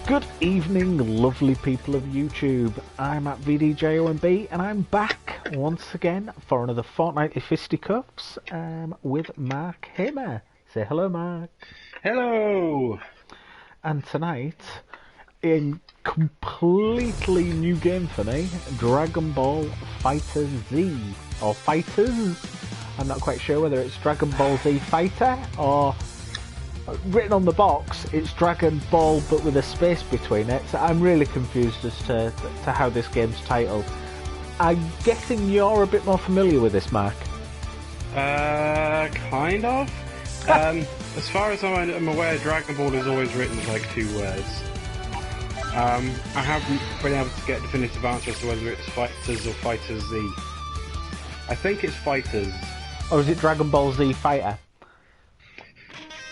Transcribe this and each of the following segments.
Good evening, lovely people of YouTube. I'm at vdjomb and I'm back once again for another Fortnightly Fisticuffs with Mark Himmer. Say hello, Mark. Hello! And tonight, a completely new game for me, Dragon Ball FighterZ, or Fighters. I'm not quite sure whether it's Dragon Ball Z Fighter or... written on the box, it's Dragon Ball but with a space between it, so I'm really confused as to how this game's titled. I'm guessing you're a bit more familiar with this, Mark? Kind of. As far as I'm aware, Dragon Ball is always written as like two words. I haven't been able to get a definitive answer as to whether it's Fighters or FighterZ. I think it's Fighters. Or is it Dragon Ball Z Fighter?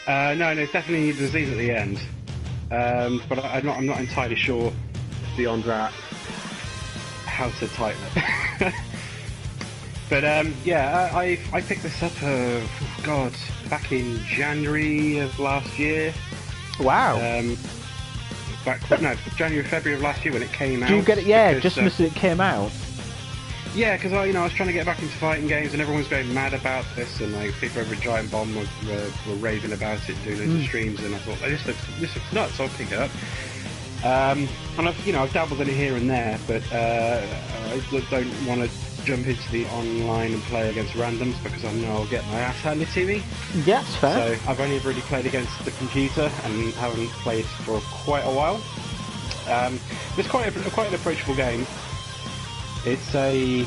No, it's definitely the Z's at the end. But I'm not entirely sure beyond that how to title it. But yeah, I picked this up, back in January of last year. Wow. January, February of last year when it came out. Do you get it? Yeah, just as it came out. Yeah, because I was trying to get back into fighting games, and everyone's going mad about this, and like people over at Giant Bomb were raving about it, doing loads of streams, and I thought, this looks nuts. I'll pick it up. And I've dabbled in it here and there, but I don't want to jump into the online and play against randoms because I know I'll get my ass handed to me. Yeah, it's fair. So I've only really played against the computer and haven't played for quite a while. It's quite an approachable game. It's a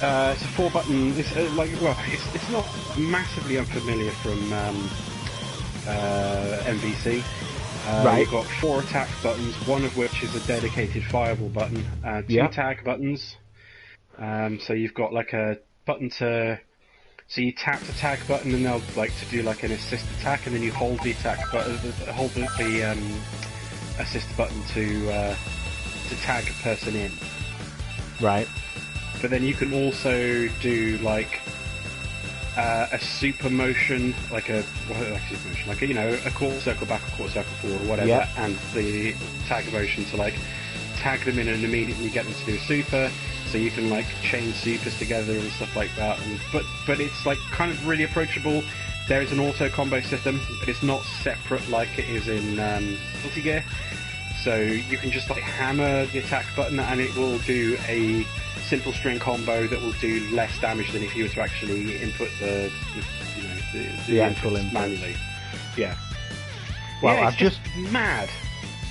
4-button. It's not massively unfamiliar from MVC. Right. You've got 4 attack buttons, one of which is a dedicated fireball button. 2 tag buttons. So you've got like a button so you tap the tag button and they'll like to do like an assist attack, and then you hold the attack button, hold the assist button to tag a person in. Right. But then you can also do like a super motion, a quarter circle back, a quarter circle forward, or whatever, and the tag motion to like tag them in and immediately get them to do a super. So you can like chain supers together and stuff like that. But it's like kind of really approachable. There is an auto combo system, but it's not separate like it is in Guilty Gear. So you can just like hammer the attack button and it will do a simple string combo that will do less damage than if you were to actually input the actual input manually. Yeah. Well, yeah, I've just mad.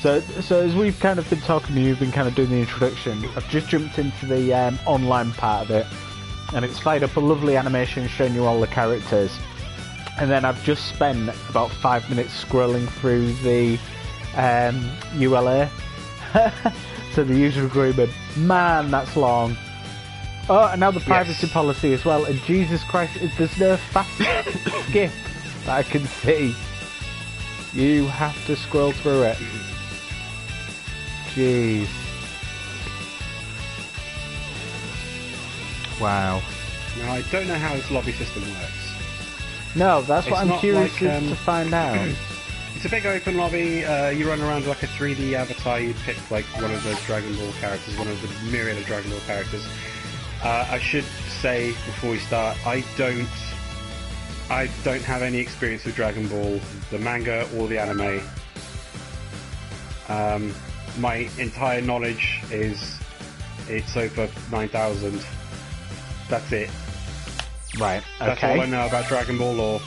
So as we've kind of been talking, you've been kind of doing the introduction. I've just jumped into the online part of it, and it's fired up a lovely animation showing you all the characters. And then I've just spent about 5 minutes scrolling through the ULA. So the user agreement, man, that's long. Oh, and now the privacy policy as well. And Jesus Christ, there's no fast skip that I can see. You have to scroll through it. Jeez. Wow. Now I don't know how this lobby system works. No, that's what it's I'm curious like, to find out. It's a big open lobby. You run around like a 3D avatar. You pick like one of the Dragon Ball characters, one of the myriad of Dragon Ball characters. I should say before we start, I don't have any experience with Dragon Ball, the manga or the anime. My entire knowledge is it's over 9,000. That's it. Right. Okay. That's all I know about Dragon Ball lore.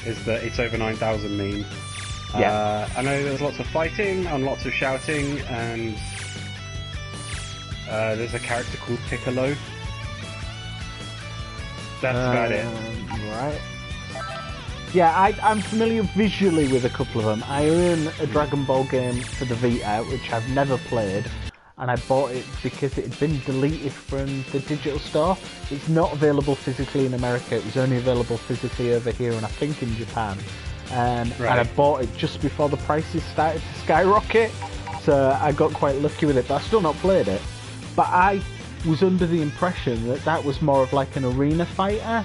Is that it's over 9,000 meme. Yeah. I know there's lots of fighting and lots of shouting, and there's a character called Piccolo. That's about it. Right. Yeah, I'm familiar visually with a couple of them. I own a Dragon Ball game for the Vita, which I've never played, and I bought it because it had been deleted from the digital store. It's not available physically in America. It was only available physically over here and I think in Japan. And I bought it just before the prices started to skyrocket, so I got quite lucky with it, but I've still not played it. But I was under the impression that that was more of like an arena fighter,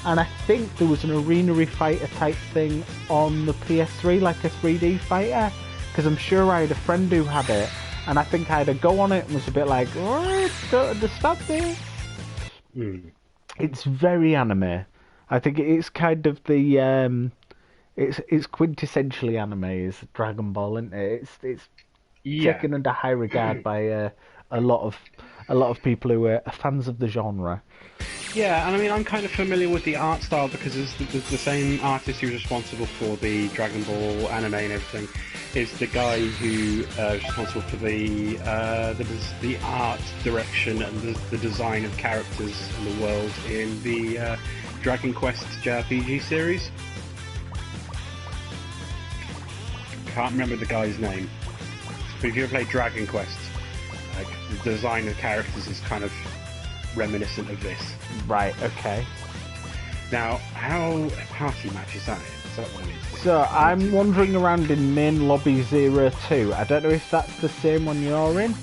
and I think there was an arena fighter type thing on the PS3, like a 3D fighter, because I'm sure I had a friend who had it, and I think I had a go on it and was a bit like, oh, don't understand this. It's very anime. I think it's kind of the it's quintessentially anime is Dragon Ball, isn't it? It's taken under high regard by a lot of people who are fans of the genre. Yeah, and I mean, I'm kind of familiar with the art style because it's the same artist who's responsible for the Dragon Ball anime and everything is the guy who is responsible for the art direction and the design of characters in the world in the Dragon Quest JRPG series. Can't remember the guy's name, but if you ever played Dragon Quest, like the design of characters is kind of reminiscent of this. Right, okay. Now, how party match is that in? Is that what it is? So, I'm wandering around in main lobby 02. I don't know if that's the same one you're in.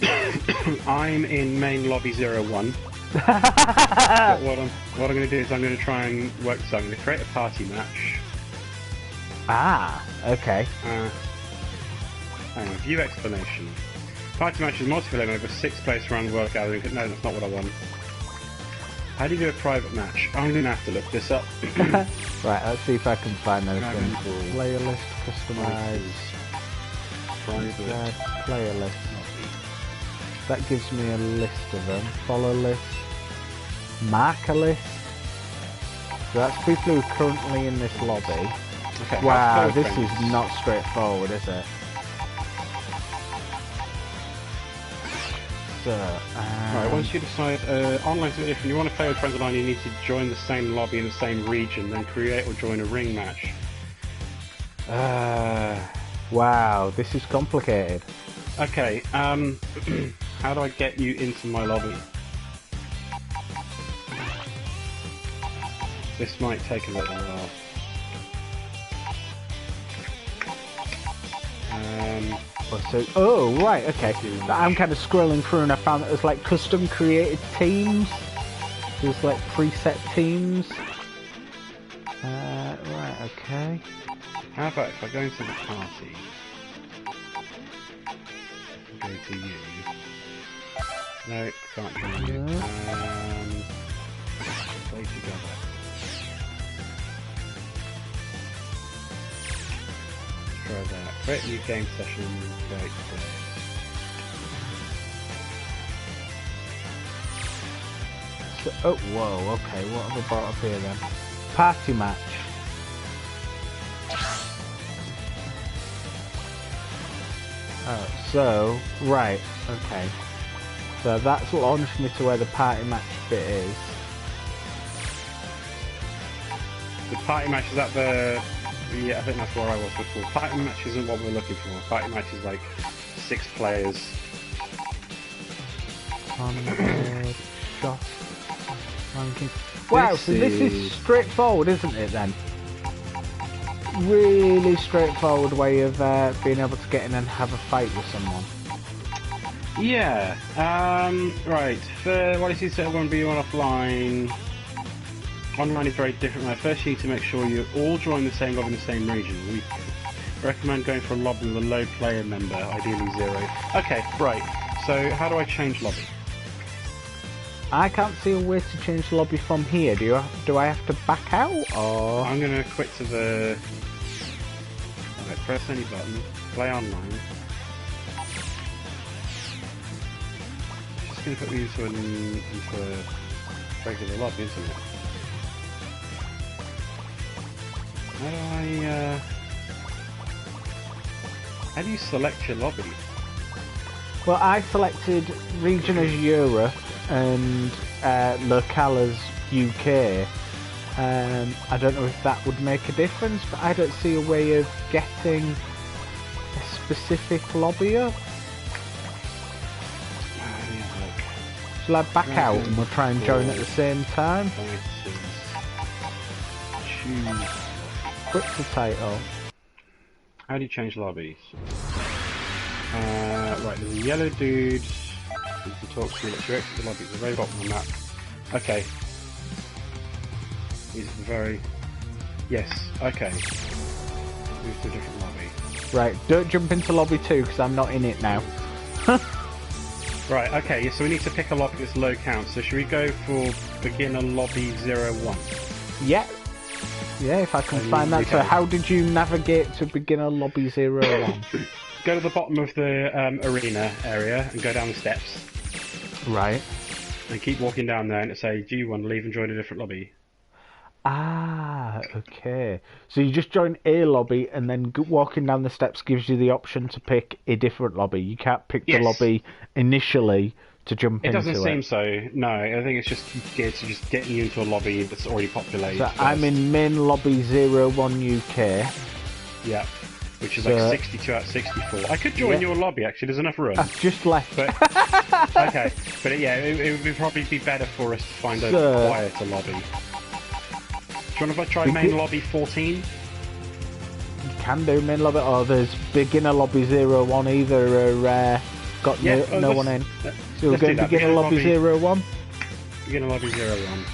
I'm in main lobby 01. But what I'm going to do is I'm going to try and work this out. I'm going to create a party match. Ah, okay. Hang on, view explanation. Party match is multiplayer mode with 6 players around the world gathering. No, that's not what I want. How do you do a private match? I'm going to have to look this up. Right, let's see if I can find anything. Player list, customize, private player list. That gives me a list of them. Follow list, marker list. So that's people who are currently in this lobby. Okay, wow, this is not straightforward, is it? So, right, once you decide online, if you want to play with friends online, you need to join the same lobby in the same region, then create or join a ring match. Wow, this is complicated. Okay, how do I get you into my lobby? This might take a little while. Oh, right, okay. I'm kind of scrolling through and I found that there's like custom created teams. There's like preset teams. Right, okay. How about if I go into the party? Go to you. No, can't join you. Play together. Try that. Create new game session. Right there. So, oh, whoa, okay. What have I brought up here then? Party match. Oh, so, right, okay. So that's what launched me to where the party match bit is. The party match is at the... Yeah, I think that's where I was before. Party match isn't what we're looking for. Party match is like 6 players. Wow, so this is straightforward, isn't it then? Really straightforward way of being able to get in and have a fight with someone. Yeah, right. For what is it, set 1v1 offline. Online is very different. First, you need to make sure you all join the same lobby in the same region. We recommend going for a lobby with a low player member, ideally 0. Okay, right. So, how do I change lobby? I can't see a way to change the lobby from here. Do I have to back out, or...? I'm going to quit to the... Okay, press any button, play online. Just going to put me into a regular lobby, isn't it? How do you select your lobby? Well, I selected region as Europe and locale as UK. I don't know if that would make a difference, but I don't see a way of getting a specific lobby up. Shall I back out and we'll try and join at the same time? Choose. Quit the title. How do you change lobbies? Right, there's a yellow dude. You can talk to him. You exit the lobby. It's a very bottom on that. Okay. He's very... Yes, okay. Move to a different lobby. Right, don't jump into lobby 2 because I'm not in it now. Right, okay, so we need to pick a lobby that's low count. So should we go for beginner lobby 01? Yeah. Yeah, if I can find that. So how did you navigate to beginner lobby 01? Go to the bottom of the arena area and go down the steps. Right. And keep walking down there and it'll say, do you want to leave and join a different lobby? Ah, okay. So you just join a lobby and then walking down the steps gives you the option to pick a different lobby. You can't pick the lobby initially to jump into it. It doesn't seem so. No, I think it's just geared to just getting you into a lobby that's already populated. So I'm in main lobby 01 UK. Yeah. Which is like 62 out of 64. I could join your lobby actually, there's enough room. I've just left. But, okay, but yeah, it would probably be better for us to find a quieter lobby. Do you want to try main lobby 14? You can do main lobby, or there's beginner lobby 01 either, or got no one in. So we're going beginner lobby 01? Beginner lobby 01.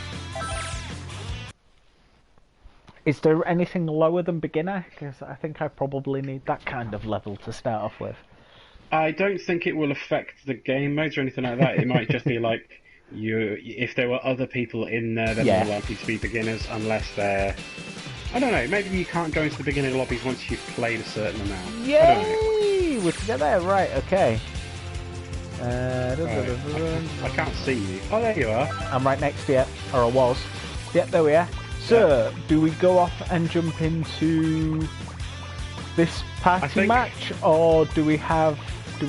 Is there anything lower than beginner? Because I think I probably need that kind of level to start off with. I don't think it will affect the game modes or anything like that. It might just be like, if there were other people in there, they're more likely to be beginners unless they're... I don't know, maybe you can't go into the beginner lobbies once you've played a certain amount. Yay! I don't know. We're together, right, okay. I can't see you. Oh, there you are. I'm right next to you, or I was. Yep, there we are. So, do we go off and jump into this party match, or do we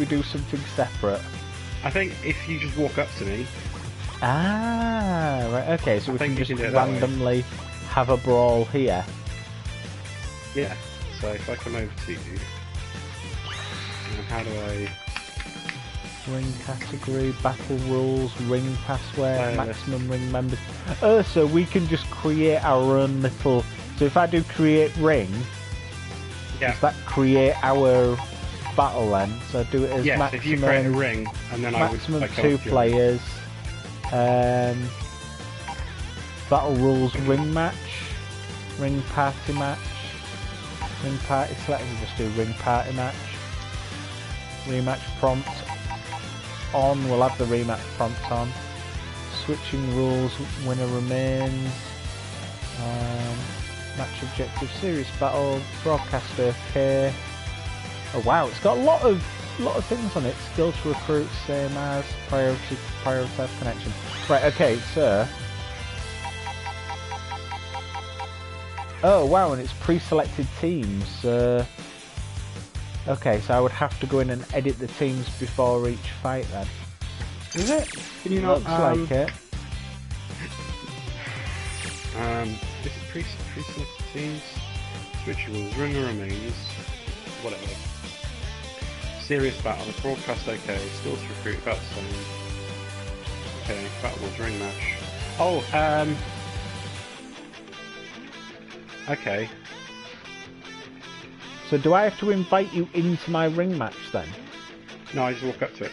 do something separate? I think if you just walk up to me. Ah, right, okay, so we can just randomly have a brawl here. Yeah, so if I come over to you, how do I... Ring category, battle rules, ring password, maximum ring members. So we can just create our own little... So if I do create ring, does that create our battle then? So do it as maximum... if you create a ring, and then maximum 2 players. Battle rules, ring match, ring party match, ring party select. We'll just do ring party match. Rematch prompt on. We'll have the rematch prompt on. Switching rules, winner remains. Match objective, serious battle, broadcast okay. Oh wow, it's got a lot of things on it. Skill to recruit, same as prioritize connection. Right, okay, so oh wow, and it's pre-selected teams. Okay, so I would have to go in and edit the teams before each fight then. Is it? Can you not? Looks like it. Is it pre-selected teams? Switch rules, runner remains, whatever. Serious battle, broadcast okay, skills to recruit, about the same. Okay, battle rules, ring match. Oh, okay. So do I have to invite you into my ring match then? No, I just walk up to it.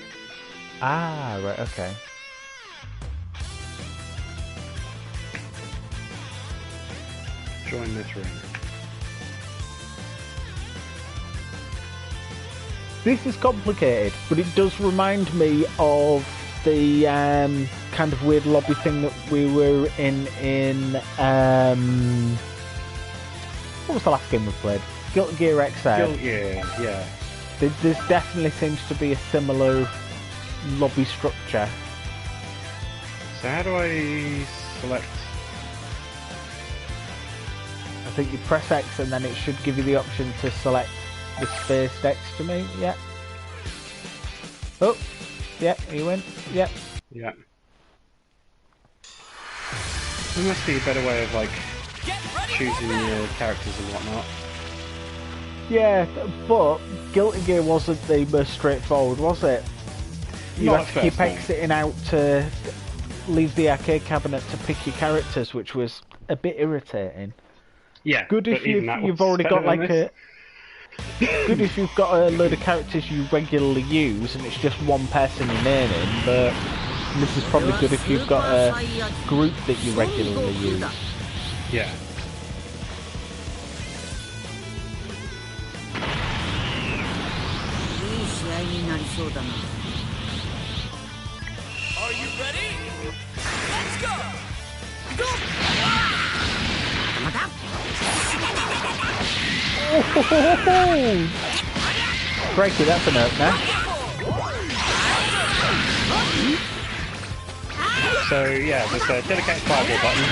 Ah, right, okay. Join this ring. This is complicated, but it does remind me of the kind of weird lobby thing that we were in what was the last game we played? Guilty Gear XL. Guilty Gear, yeah. There's definitely seems to be a similar lobby structure. So how do I select? I think you press X and then it should give you the option to select the space next to me. Yeah. Oh, yeah, you win. Yep. Yeah. There must be a better way of like choosing your characters and whatnot. Yeah, but Guilty Gear wasn't the most straightforward, was it? You had to keep exiting out to leave the arcade cabinet to pick your characters, which was a bit irritating. Yeah. Good if you've already got like a... Good if you've got a load of characters you regularly use and it's just one person you're naming, but this is probably good if you've got a group that you regularly use. Yeah. Are you ready? Let's go! Crikey, that's an opener. So yeah, there's a dedicated fireball button.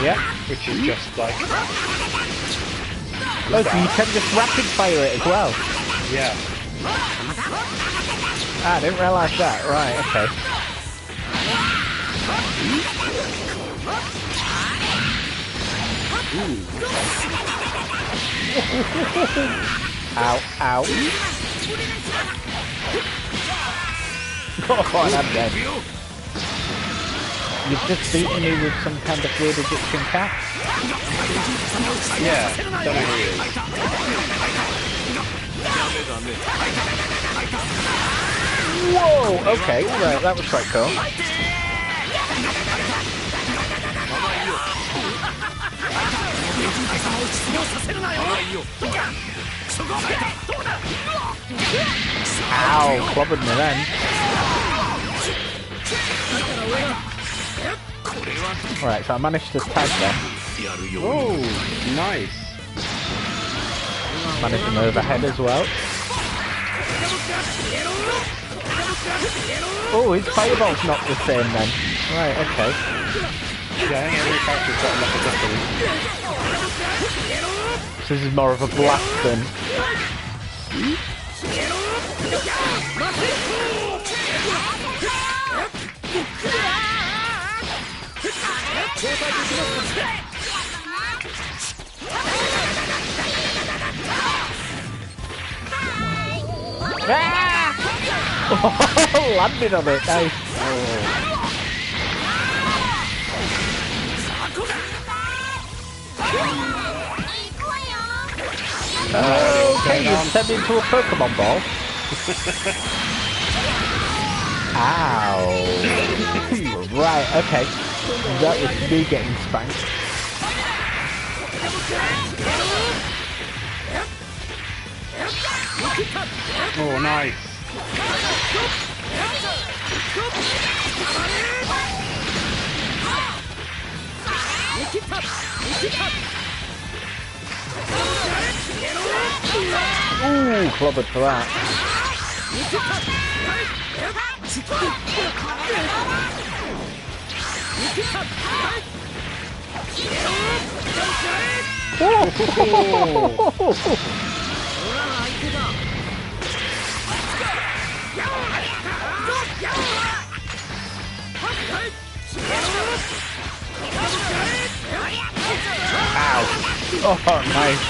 Yeah. Which is just like. Oh, so you can just rapid fire it as well. Yeah. Ah, I didn't realise that. Right, okay. Ow, ow. Oh, and I'm dead. You've just beaten me with some kind of weird Egyptian cat? Yeah, don't know who he is. Whoa, okay, right, that was quite cool. Ow, clobbered me then. Alright, so I managed to tag them. Oh, nice. Managed to move ahead as well. Oh, his fireball's not the same then. Right, okay. Yeah, I think every character's got like a different. So this is more of a blast than... Ah! Landed on it, nice. Okay, you turned into a Pokemon ball. Ow. Right, okay. That was me getting spanked. Oh, nice. Ooh, clobbered for that. Ow. Oh, nice.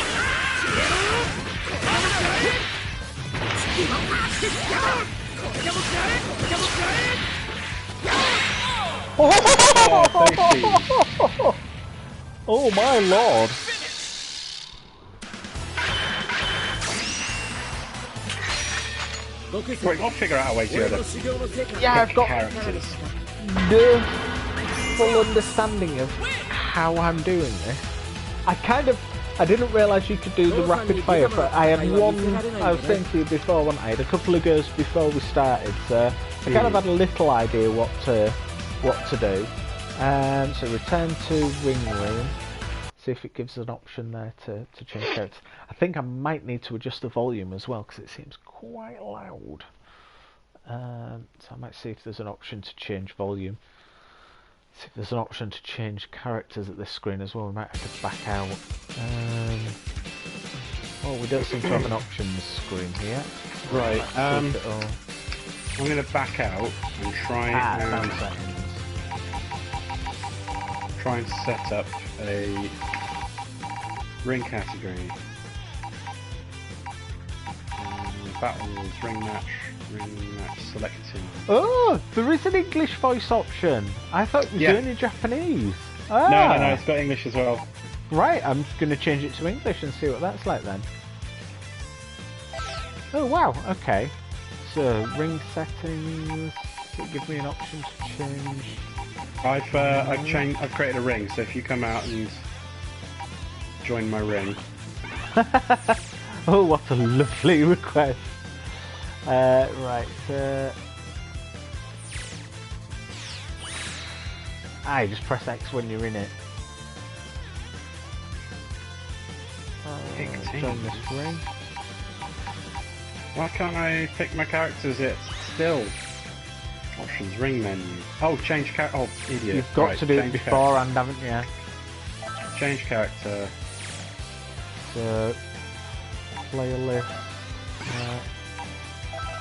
Oh my lord. Wait, I'll figure out a way to go to Yeah, I've got characters. no full understanding of how I'm doing this. I didn't realise you could do the rapid fire, but I had one, I was saying to you before, I had a couple of goes before we started, so I kind of had a little idea what to do. So return to ring room, see if it gives an option there to change characters. I think I might need to adjust the volume as well, because it seems quite loud. So I might see if there's an option to change volume. See if there's an option to change characters at this screen as well. We might have to back out. Oh, we don't seem to have an options screen here. Right. I'm going to back out and try and set up a ring category. Battles, ring match selecting. Oh, there is an English voice option. I thought it was only Japanese. Ah. No, it's got English as well. Right, I'm going to change it to English and see what that's like then. Oh wow, okay. So ring settings. Does it give me an option to change? I've created a ring. So if you come out and join my ring. Oh, what a lovely request. Right. Just press X when you're in it. Join this ring. Why can't I pick my characters? It's still options, ring menu. Oh, change character. Oh, idiot! You've got to do it beforehand, haven't you? Change character. So player list.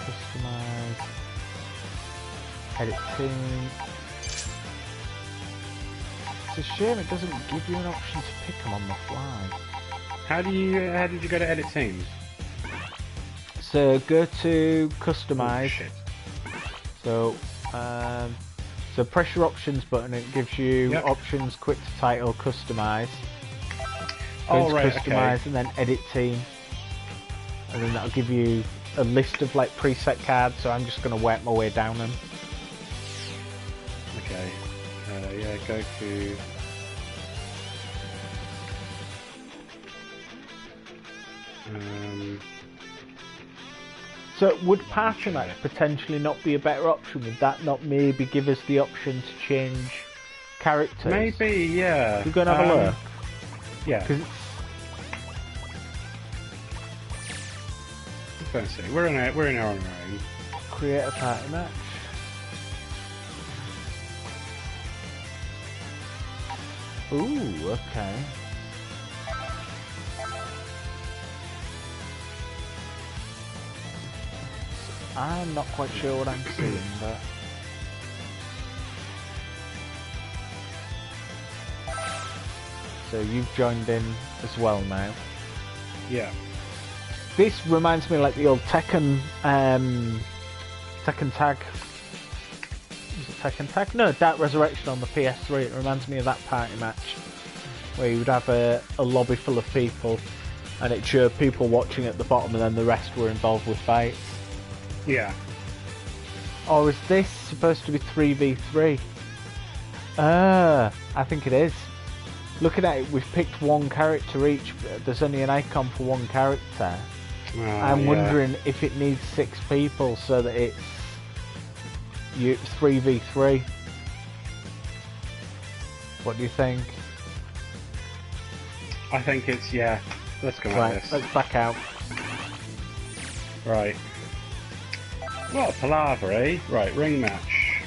Customize. Edit team. It's a shame it doesn't give you an option to pick them on the fly. How did you go to edit teams? So go to customize. Oh, shit. So press your options button. It gives you options, quick to title, customize. Go to customize, okay. And then edit team, and then that'll give you a list of like preset cards. So I'm just going to work my way down them. Okay. Go to. So would party match potentially not be a better option? Would that not maybe give us the option to change characters? Maybe, yeah. We're going to have a look. Yeah. Let's see. We're in our own. Create a party match. Ooh, okay. I'm not quite sure what I'm seeing, but... So you've joined in as well now. Yeah. This reminds me like the old Tekken, Tekken Tag. Was it Tekken Tag? No, Dark Resurrection on the PS3. It reminds me of that party match, where you would have a lobby full of people, and it showed people watching at the bottom, and then the rest were involved with fights. Yeah. Or is this supposed to be 3v3? I think it is. Looking at it, we've picked one character each. There's only an icon for one character. I'm wondering if it needs 6 people so that it's 3v3. What do you think? I think it's, yeah. Let's go right, like this. Let's back out. Right. What a palaver, eh? Right, ring match.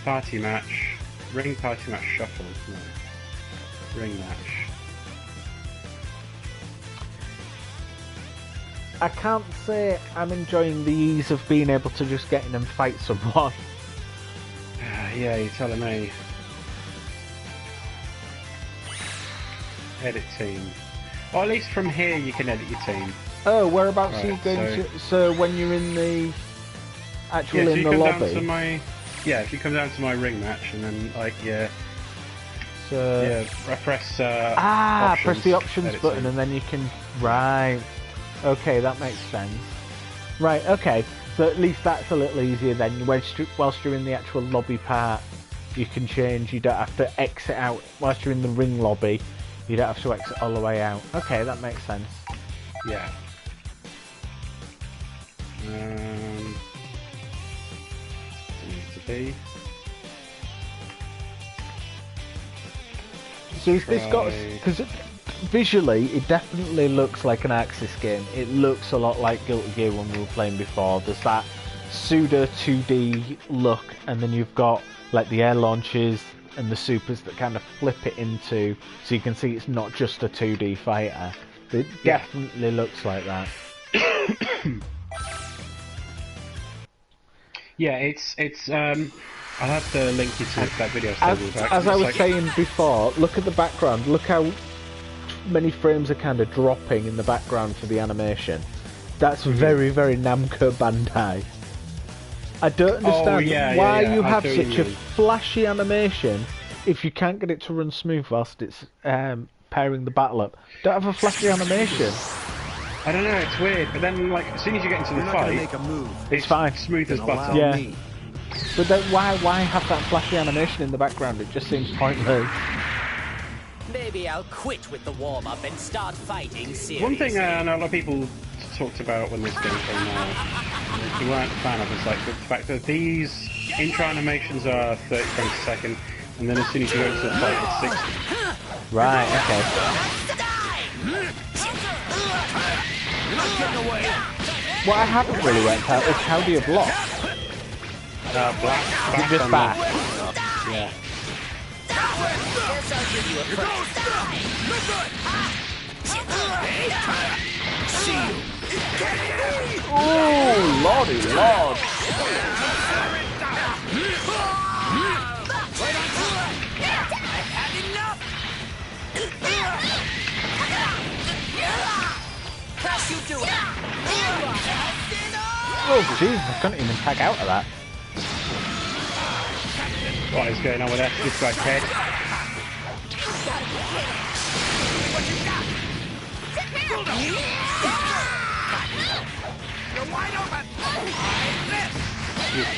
Party match. Ring party match shuffle. No. Ring match. I can't say I'm enjoying the ease of being able to just get in and fight someone. Yeah, you're telling me. Edit team. Or at least from here you can edit your team. Oh, whereabouts are you going to? So when you're in the actual in the lobby. If you come down to my ring match and then like So I press options, press the options button team. and then you can Okay, that makes sense. Right, okay. So at least that's a little easier then. Whilst you're in the actual lobby part, you can change. You don't have to exit out. Whilst you're in the ring lobby, you don't have to exit all the way out. Okay, that makes sense. Yeah. To be. So is this got... Because visually, it definitely looks like an Axis game. It looks a lot like Guilty Gear when we were playing before. There's that pseudo 2D look, and then you've got like the air launches and the supers that kind of flip it into, so you can see it's not just a 2D fighter. It definitely looks like that. Yeah, it's I'll have to link you to that video. As I was saying before, look at the background. Look how many frames are kind of dropping in the background for the animation. That's very, very Namco Bandai. I don't understand why you have such a flashy animation if you can't get it to run smooth whilst it's pairing the battle up. Don't have a flashy animation. I don't know, it's weird, but then like as soon as you get into the fight, make a move. It's fine. Smooth as butter. Yeah. But then why have that flashy animation in the background? It just seems pointless. Maybe I'll quit with the warm-up and start fighting seriously. One thing I know a lot of people talked about when this game came out, you weren't a fan of, is like the fact that these intro animations are 30 frames a second, and then as soon as you go into the fight, it's 60. Right, okay. What I haven't really worked out is how do you block? Black. You just back. Yeah. Oh, lordy lord! Oh jeez, I couldn't even tag out of that. What is going on with that? This guy's head.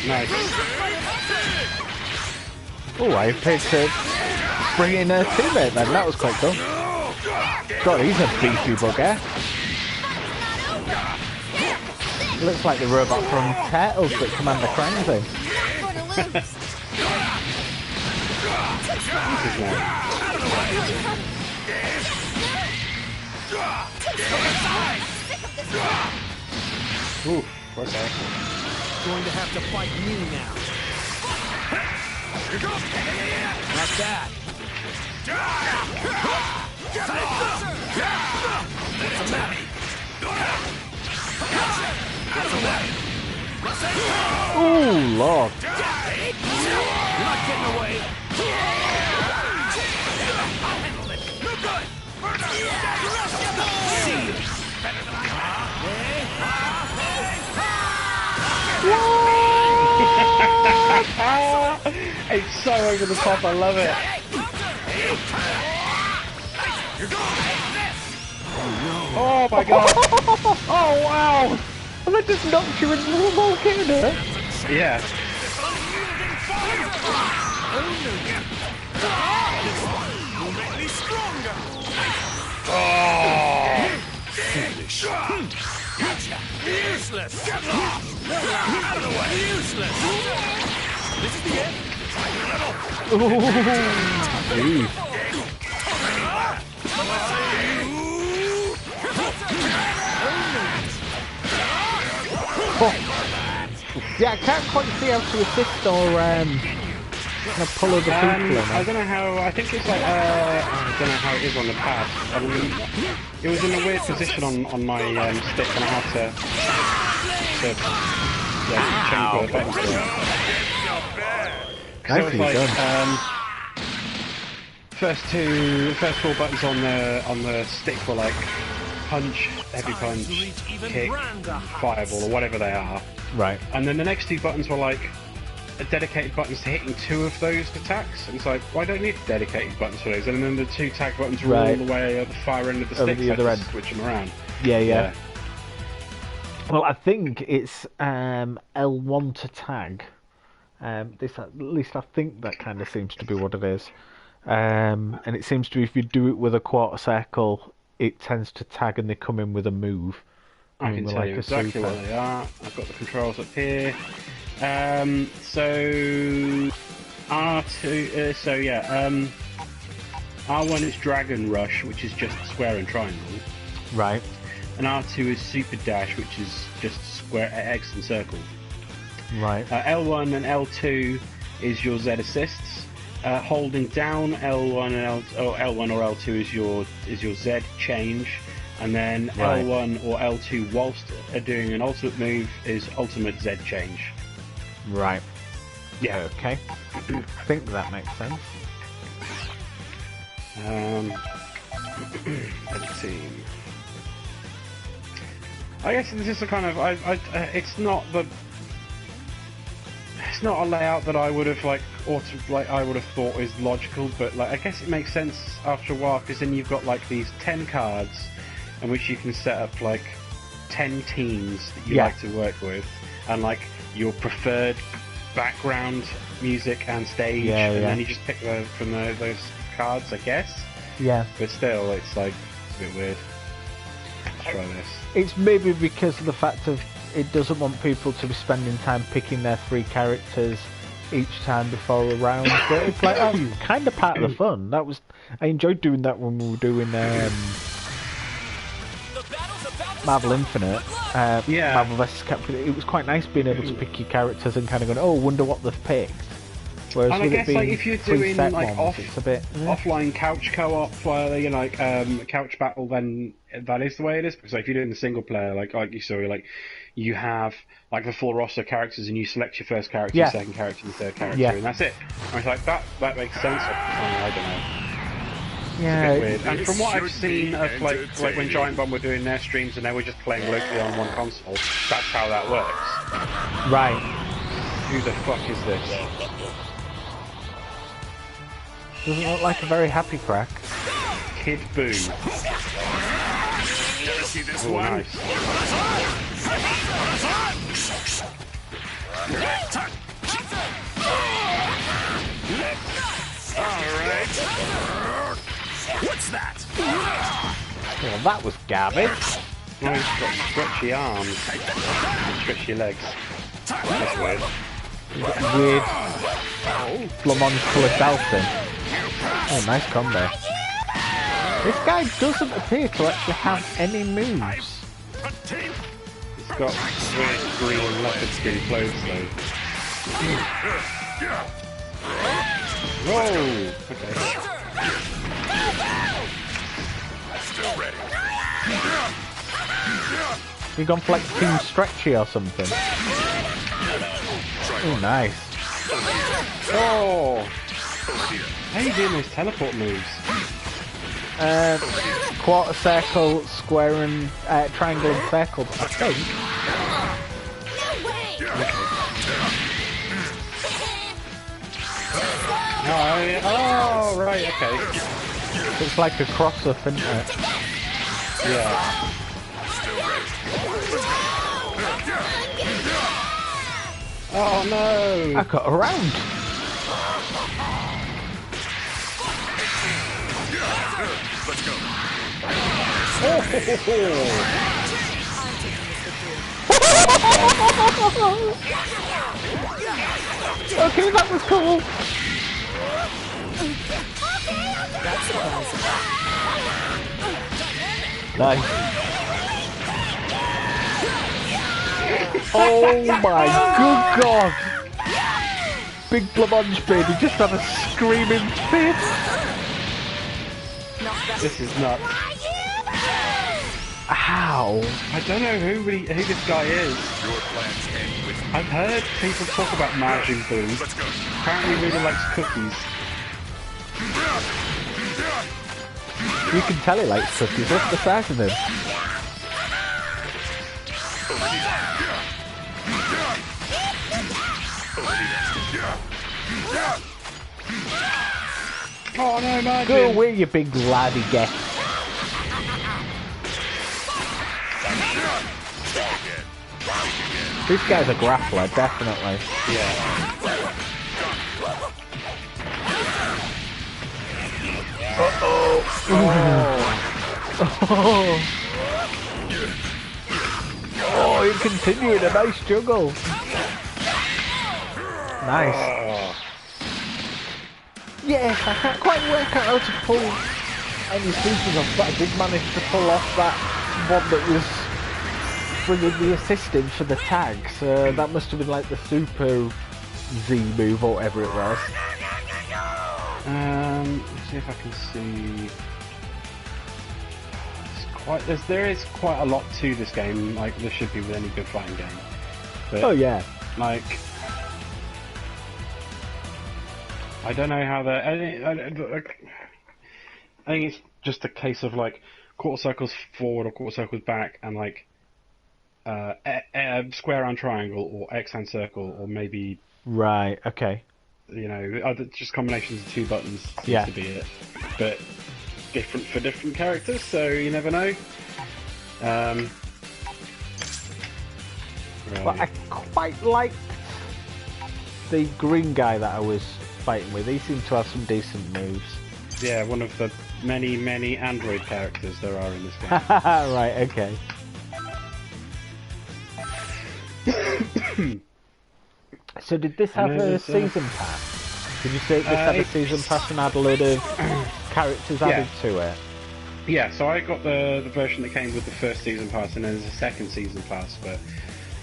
Nice. Oh, I picked to bring in a teammate then, that was quite cool. God, he's a beefy bugger. Looks like the robot from Turtles that Commander Krang's in. Ooh, okay. Going to have to fight me now. Like that. Oh, Lord. You're not getting away. It's so over the top, I love it. Oh my god. Oh, wow. And I just knocked you into the volcano. Yeah. Oh. Useless. Get lost. Out of the way. Useless. This is the end. Ooh. Oh. Yeah, I can't quite see how to assist or kind of pull other people in. I don't know how. I think it's like I don't know how it is on the pad. I mean, it was in a weird position on my stick, and I had to change the buttons to it. So it's like first four buttons on the stick were like punch, heavy punch, kick, fireball, or whatever they are. Right. And then the next two buttons were like dedicated buttons to hitting two of those attacks. And it's like, well, I don't need dedicated buttons for those. And then the two tag buttons were all the way at the far end of the stick, the so other I end. just switch them around. Yeah. Well, I think it's L1 to tag. At least I think that kind of seems to be what it is. And it seems to be if you do it with a quarter circle, it tends to tag and they come in with a move. I can tell you exactly what they are. I've got the controls up here. So R2. R1 is Dragon Rush, which is just square and triangle. Right. And R2 is Super Dash, which is just square, X and circle. Right. L1 and L2 is your Z assists. Holding down L1 and L1 or L2 is your Z change, and then L1 or L2 whilst doing an ultimate move is ultimate Z change. Right. Yeah. Okay. I think that makes sense. Let's see. I guess this is a kind of it's not a layout that I would have I would have thought is logical, but like I guess it makes sense after a while, because then you've got like these 10 cards in which you can set up like 10 teams that you like to work with, and like your preferred background music and stage, and then you just pick from those cards, I guess. Yeah. But still, it's like, it's a bit weird. Let's try this. It's maybe because of the fact of it doesn't want people to be spending time picking their 3 characters each time before a round. But it's like, that's kind of part of the fun. I enjoyed doing that when we were doing Marvel Infinite. Marvel vs. Capcom. It was quite nice being able to pick your characters and kind of going, oh, wonder what they've picked. Whereas and I guess like if you're doing like it's a bit offline couch co-op, you know, like couch battle, then that is the way it is. Because like, if you're doing the single player, like you saw, like you have like the full roster of characters, and you select your first character, your second character, your third character, and that's it. I was like, that makes sense. I don't know. Yeah, it's a bit weird. And from what I've seen of like when Giant Bomb were doing their streams and they were just playing locally on one console, that's how that works. Right. Who the fuck is this? Doesn't look like a very happy crack. Kid Boo. See this one? Nice. Alright. What's that? Well, that was garbage. Oh, he's got stretchy arms. And stretchy legs. That's weird. Weird. Flamon coloured dolphin. Oh, nice combo. This guy doesn't appear to actually have any moves. He's got weird green leopard skin clothes though. Whoa! Okay. Still ready. You gone for like Team Stretchy or something? Oh, nice. Oh! How are you doing those teleport moves? Quarter circle, square and triangle and circle, I think. Oh, right, okay. It's like a cross-up, isn't it? Yeah. Oh no! I got around. Let's go. Okay, that was cool. Nice. Oh my good god! Big blancmange baby just had a screaming fit. This is nuts. Ow! I don't know who this guy is. I've heard people talk about Majin Buu. Apparently he really likes cookies. You can tell he likes cookies. What's the size of him? Oh no, Majin! Go away, you big laddie get. This guy's a grappler, definitely. Yeah. Uh-oh. Oh. Oh, he continued a nice juggle. Nice. Yes, I can't quite work out how to pull any supers off, but I did manage to pull off that one that was bringing the assist in for the tag. So that must have been like the Super Z move or whatever it was. Let's see if I can see. There is quite a lot to this game, like there should be with any good fighting game. But, oh yeah. Like, I don't know how I think it's just a case of like quarter circles forward or quarter circles back, and like square and triangle or X and circle, or maybe right. Okay. You know, just combinations of 2 buttons seems to be it, but different for different characters, so you never know. Right. Well, I quite liked the green guy that I was fighting with. He seemed to have some decent moves. Yeah, one of the many Android characters there are in this game. Right, okay. So did this have a season pass? Did you say this had a season pass and had a load of characters added to it? Yeah, so I got the version that came with the first season pass, and then there's a second season pass, but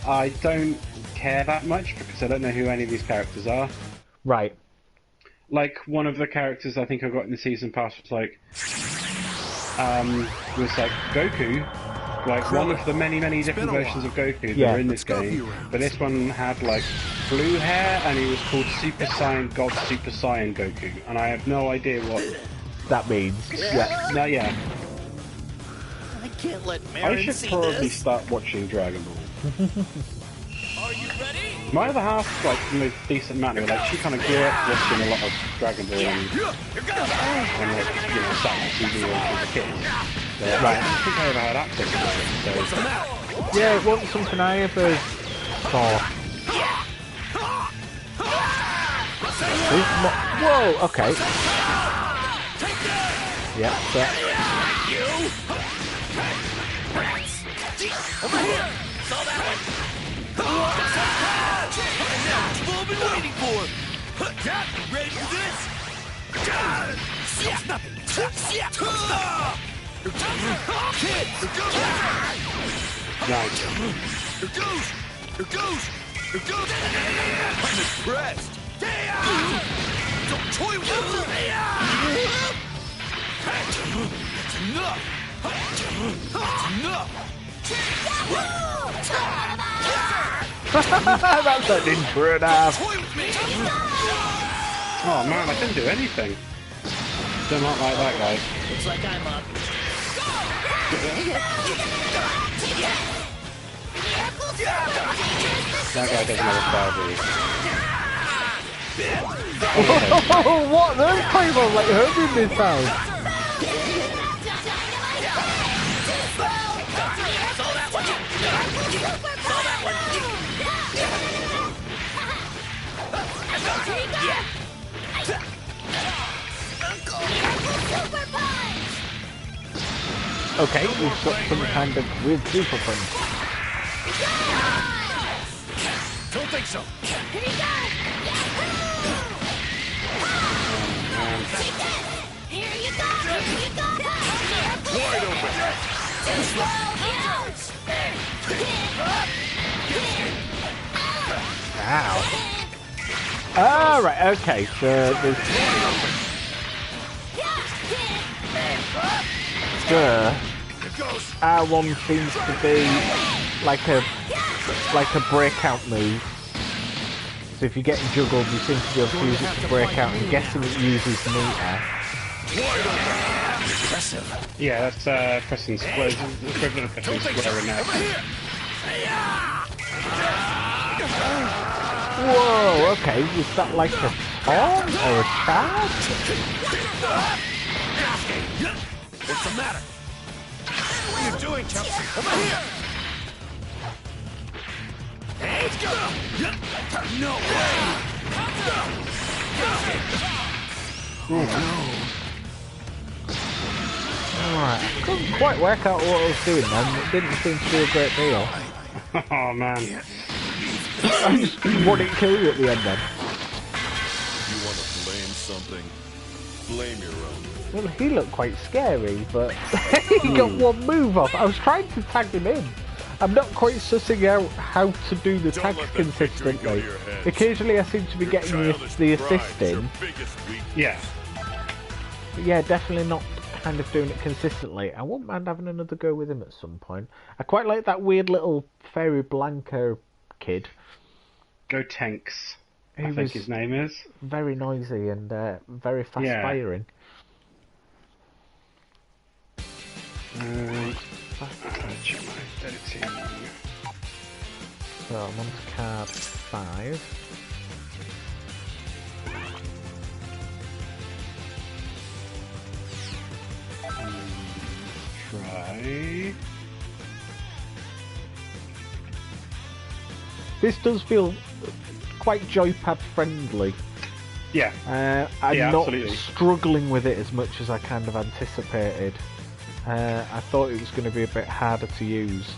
I don't care that much because I don't know who any of these characters are. Right. Like, one of the characters I think I got in the season pass was like Goku. Like, one of the many different versions of Goku that are in this game. But this one had, like, blue hair, and he was called Super Saiyan God Super Saiyan Goku. And I have no idea what that means. Yeah. No, yeah. I can't let I Marin should see probably this. start watching Dragon Ball. Are you ready? My other half, like, in a decent manner, like, she kind of grew up watching a lot of Dragon Ball and Here goes. like, you know, sat on TV when she was a kid. So, right. I don't think I ever had access to it. What's the So, matter? Yeah, it wasn't something I ever saw. Whoa, okay. Yeah, yeah. You. Rats. Over here. Saw that one. That's what I've been waiting for. Ready for this? It's nothing. Kids. right. Here goes. I'm impressed. Don't toy with me. That's enough. That's that didn't burn off. Toy with me. Oh man, I couldn't do anything. Do not like that guy. Looks like I'm up. That guy doesn't have a Oh, what? Those people like hurting this house. Okay, we've got some kind of weird super punch. Don't think so. Wide open. Ow. Ah, right, okay, so there's... R1 seems to be like a breakout move. So if you get juggled, you seem to be able to use it to break out. I'm guessing it uses meter. Impressive. Yeah, that's pressing square. Equivalent of pressing square in that. Whoa, okay, is that like a taunt or a charge? What's the matter? What are you doing, Chelsea? Over here! Let's go! No way! Alright, I couldn't quite work out what I was doing then. It didn't seem to be a great deal. Oh man. I just wanted to kill you at the end then. You want to blame something? Blame your own. Well, he looked quite scary, but he got one move off. I was trying to tag him in. I'm not quite sussing out how to do the tag consistently. Occasionally I seem to be getting the assist in. Yeah. But yeah, definitely not kind of doing it consistently. I wouldn't mind having another go with him at some point. I quite like that weird little Fairy Blanca kid. Go Tanks. He I think his name is. Very noisy and very fast firing. Check my editing. So I'm on to card 5. Try. This does feel quite joypad friendly. Yeah. I'm Yeah, not absolutely. struggling with it as much as I kind of anticipated. I thought it was going to be a bit harder to use.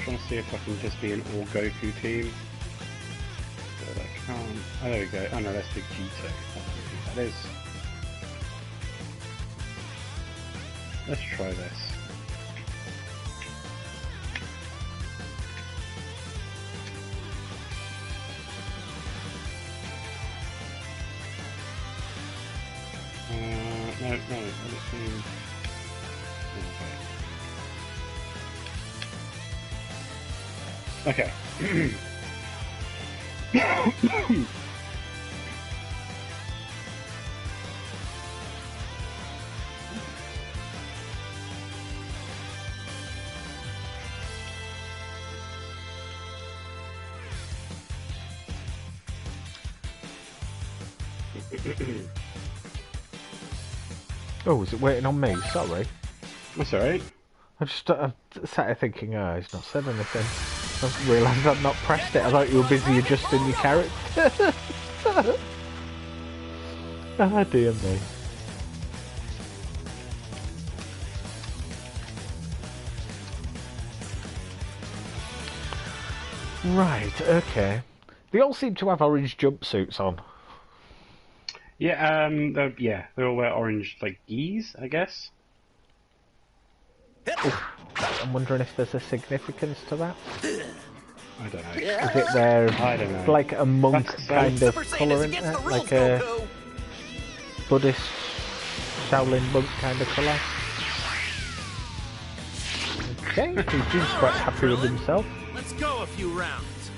Trying to see if I can just be an all Goku team. But I can't. Oh, there we go. Oh no, that's Vegeta. That's what that is. Let's try this. No, I don't see. Okay. Oh, is it waiting on me? Sorry. That's alright. I sat here thinking, oh, he's not said anything. I realised I'd not pressed it. I thought you were busy adjusting your character. Ah, dear me. Right, okay. They all seem to have orange jumpsuits on. Yeah, they all wear orange, like, gis, I guess. I'm wondering if there's a significance to that. I don't know. Is it their, I don't know. like a monk That's, kind of colour, isn't it? Like a Buddhist Shaolin monk kind of colour. Okay, he seems quite happy with himself. Let's go a few rounds.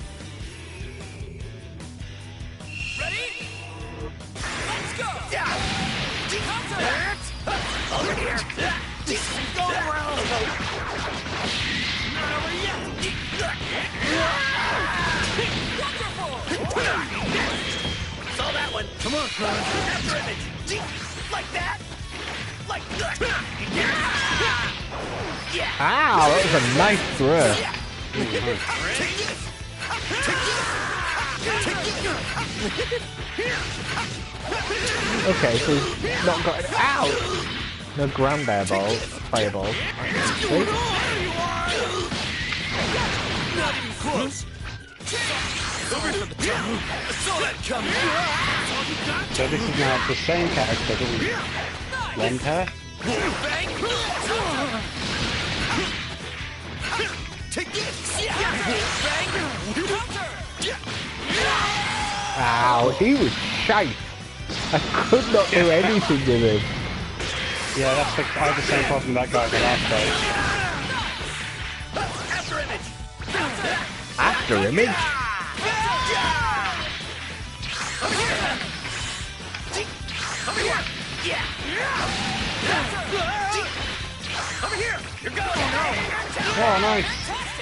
Ready? Let's go! Over here! Go around! Not over yet! Wonderful! Saw that one! Come on, Cron! After image! Like that! Like that! Yeah! Ow, that was a nice throw. Okay, so he's not got it. Ow! No ground air balls, fireballs. Not even close! Over to the top! I saw that coming! So this is now the same character that we lent her. Bang! Take this! Bang! Counter! Ow, he was shite. I could not do anything with him. Yeah, I had the same problem with that guy the last day. After image! After image? Over here! Yeah! Over here! You're going! Oh, nice.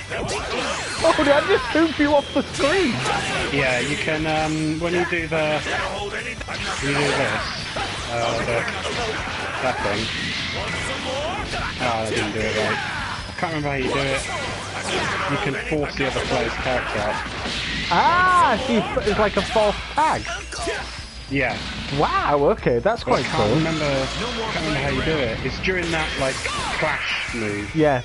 Oh, did I just poop you off the screen? Yeah, you can, when you do this, that thing. Oh, I didn't do it right. I can't remember how you do it. You can force the other player's character out. Ah, it's like a false tag. Yeah. Wow, okay, that's But I quite can't cool. remember how you do it. It's during that, like, clash move. Yeah.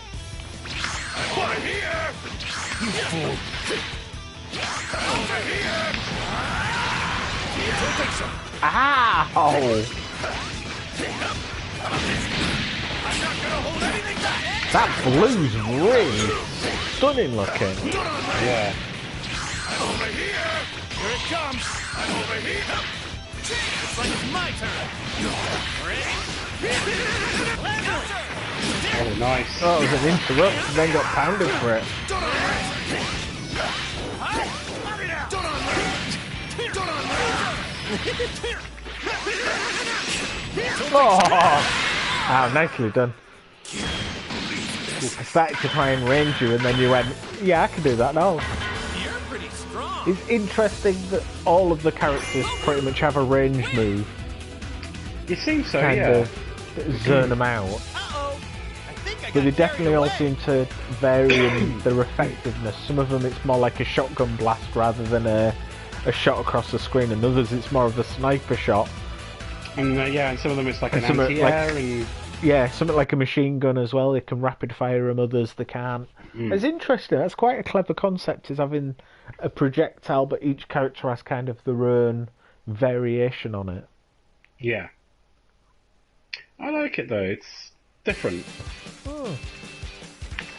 Ow! That blue's really stunning looking. Yeah. Over here! Here it comes! I'm over here! Looks like it's my turn! Ready? Oh, nice. Oh, it was an interrupt and then got pounded for it. Oh! Wow, nicely done. I started to try and range you and then you went, yeah, I can do that now. You're pretty strong! It's interesting that all of the characters pretty much have a range move. You seem so, Kind yeah. of. zone them out. Uh-oh. I think I But got they definitely all carried seem to vary in their effectiveness. Some of them it's more like a shotgun blast rather than a shot across the screen, and others it's more of a sniper shot. And yeah, and some of them it's like an some are anti-air, and yeah, something like a machine gun as well. They can rapid fire them, others they can't. It's interesting. That's quite a clever concept, is having a projectile, but each character has kind of their own variation on it. yeah. I like it though. It's different. Oh.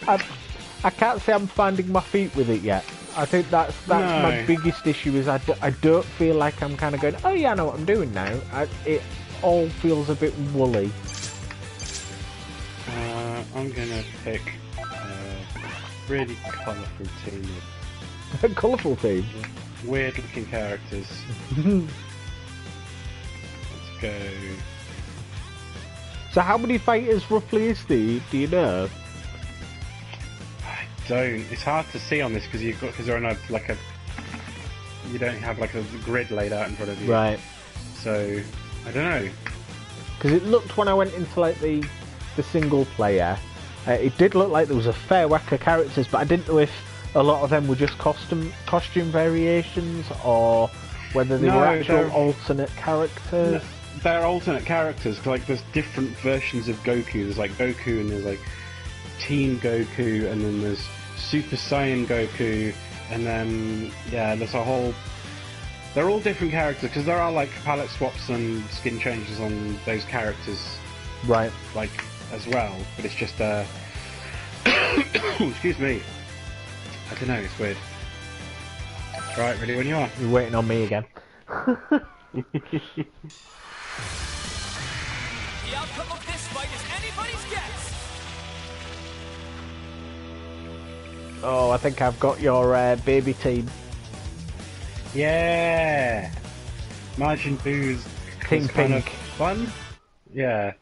I can't say I'm finding my feet with it yet. I think that's my biggest issue, is I don't feel like I'm kind of going, oh yeah, I know what I'm doing now. It all feels a bit woolly. I'm gonna pick a really colourful team A colourful team. of weird looking characters. Let's go. So how many fighters roughly is there? Do you know? I don't. It's hard to see on this because they're on you don't have like a grid laid out in front of you. Right. So I don't know. Because it looked, when I went into like the single player, it did look like there was a fair whack of characters, but I didn't know if a lot of them were just costume variations or whether they were actual alternate characters. No, they're alternate characters. Like there's different versions of Goku. There's like Goku and there's like Teen Goku, and then there's Super Saiyan Goku, and then yeah, there's a whole. They're all different characters because there are like palette swaps and skin changes on those characters, Right. like as well. But it's just excuse me. I don't know. It's weird. Right, ready when you are. You're waiting on me again. The outcome of this fight is anybody's guess. Oh, I think I've got your baby team. Yeah. Margin Boo's Team kind of Pink. fun. Yeah.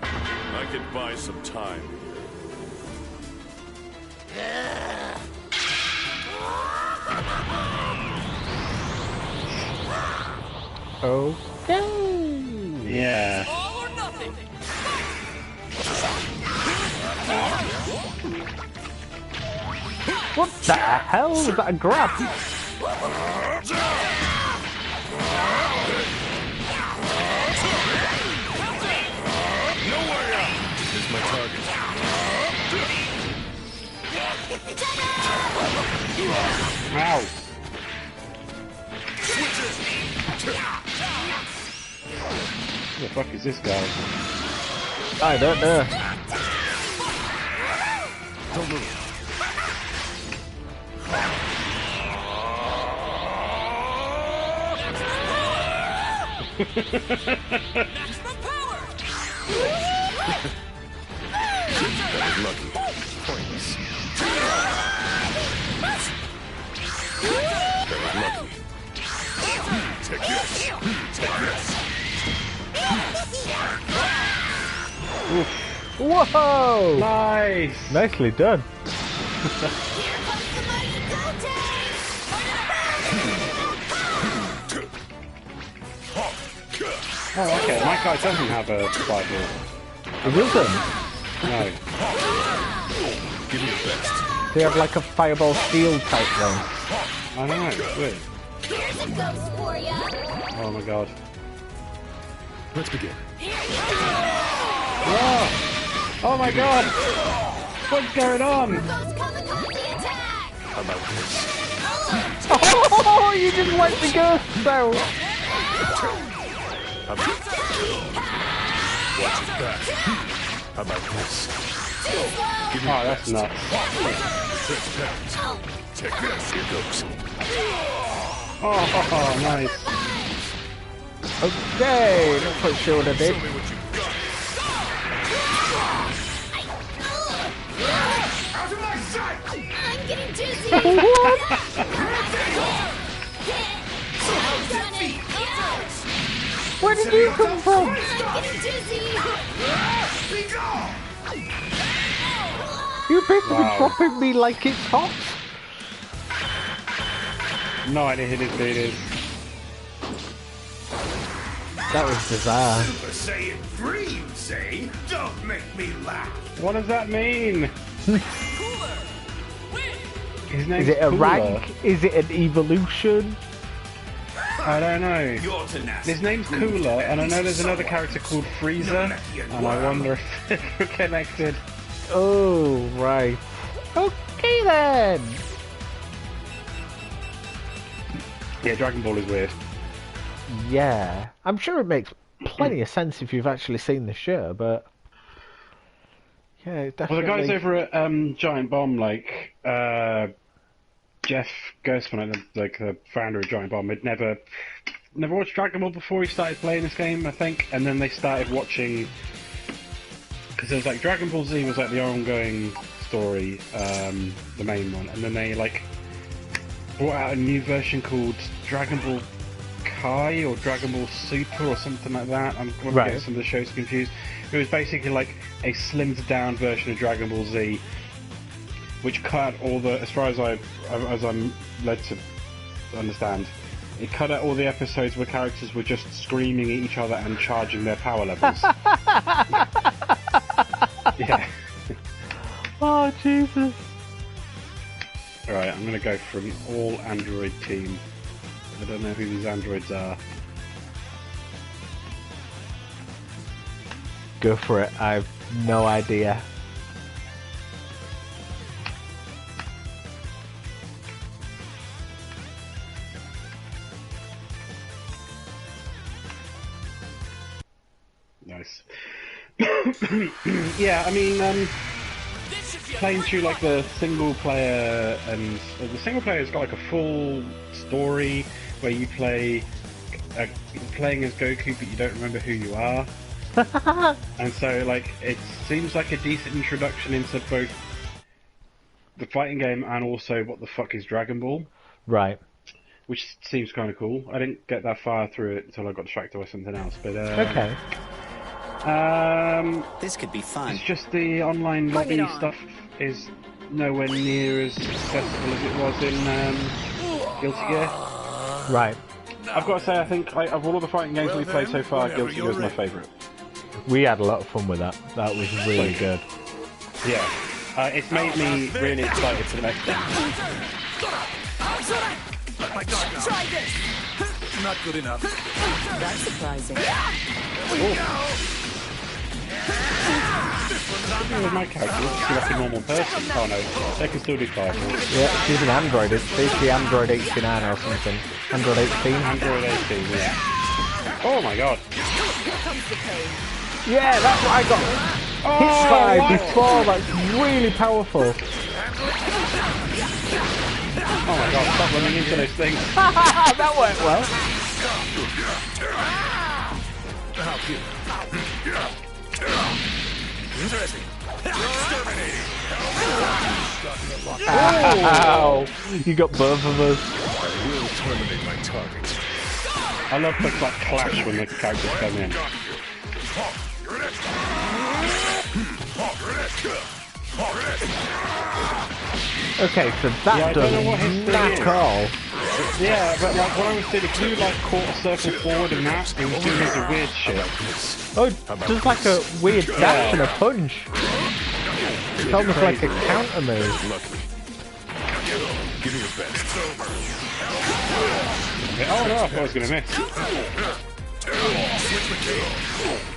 I could buy some time. Okay. Yeah. All or nothing. What the hell? Was that a grab? Here's my target. Ow. Who the fuck is this guy? I don't know. Don't move. Maximum power. That was lucky. Pointless. That was lucky. Take this. Take this. Whoa! Nice. Nicely done. Oh, okay. My guy doesn't have a fireball. It isn't. No. Give me your best. They have like a fireball shield type thing. I don't know. It's weird. Here's a ghost for ya. Oh my god. Let's begin. Whoa! Oh my god! What's going on? Ghost kamikaze attack. How about this? Oh, you just let the ghost out. How about watch it back. How about this? Give me Oh, that's nuts. Take this. Here goes. Oh, nice. Okay, not quite sure what I did. Show me what you got. Out of my sight. I'm getting dizzy. What? Where did you come from? I'm getting dizzy. Be gone. You're basically Wow. dropping me like it's hot. No idea who this dude is. That was bizarre. Super Saiyan 3, you say? Don't make me laugh. What does that mean? His name's Is it a Cooler. rank? Is it an evolution? I don't know. You're tenacity. His name's Cooler, and I know there's another character called Freezer, and I wonder if they're connected. Oh, right. Okay then. Yeah, Dragon Ball is weird. Yeah. I'm sure it makes plenty of sense if you've actually seen the show, but... Yeah, it Well, definitely... the guys over at Giant Bomb, like, Jeff Gerstmann, like the founder of Giant Bomb, had never watched Dragon Ball before he started playing this game, I think, and then they started watching... Because there was, like, Dragon Ball Z was, like, the ongoing story, the main one, and then they, like, brought out a new version called Dragon Ball Kai or Dragon Ball Super or something like that. I'm going to get some of the shows confused. It was basically like a slimmed down version of Dragon Ball Z, which cut all the, as far as I'm led to understand, it cut out all the episodes where characters were just screaming at each other and charging their power levels. Yeah. Oh, Jesus. Alright, I'm going to go for an all-Android team. I don't know who these androids are. Go for it. I have no idea. Nice. Yeah, I mean, playing through like the single player, and the single player's got like a full story where you play playing as Goku, but you don't remember who you are. And so, like, it seems like a decent introduction into both the fighting game and also what the fuck is Dragon Ball. Right. Which seems kind of cool. I didn't get that far through it until I got distracted by something else. But Okay. This could be fun. It's just the online lobby stuff is nowhere near as successful as it was in Guilty Gear. Right. I've got to say, I think of all of the fighting games we've played so far, Guilty Gear is my favourite. We had a lot of fun with that. That was really good. Yeah. It's made me really excited for the next one. Try this. Not good enough. That's surprising. With my character, she's like a normal person. Oh no, they can still do fireballs. Yeah, she's an android. It's basically Android 89 or something. Android 18. Android 18, yeah. Oh my god. Yeah, that's what I got hit by before. That's really powerful. Oh my god, stop running into those things. That worked well. Interesting. Ow! You got both of us. I will terminate my target. I love the like clash when the characters come in. Okay, so that Yeah, I don't know what his does thing not is. call. Yeah, but like when I was doing, if you like quarter circle forward and that, it was doing this weird shit. Oh, just like a weird dash and a punch. It's almost like a counter move. Lucky. Give me your best. Yeah, oh no, I thought I was gonna miss.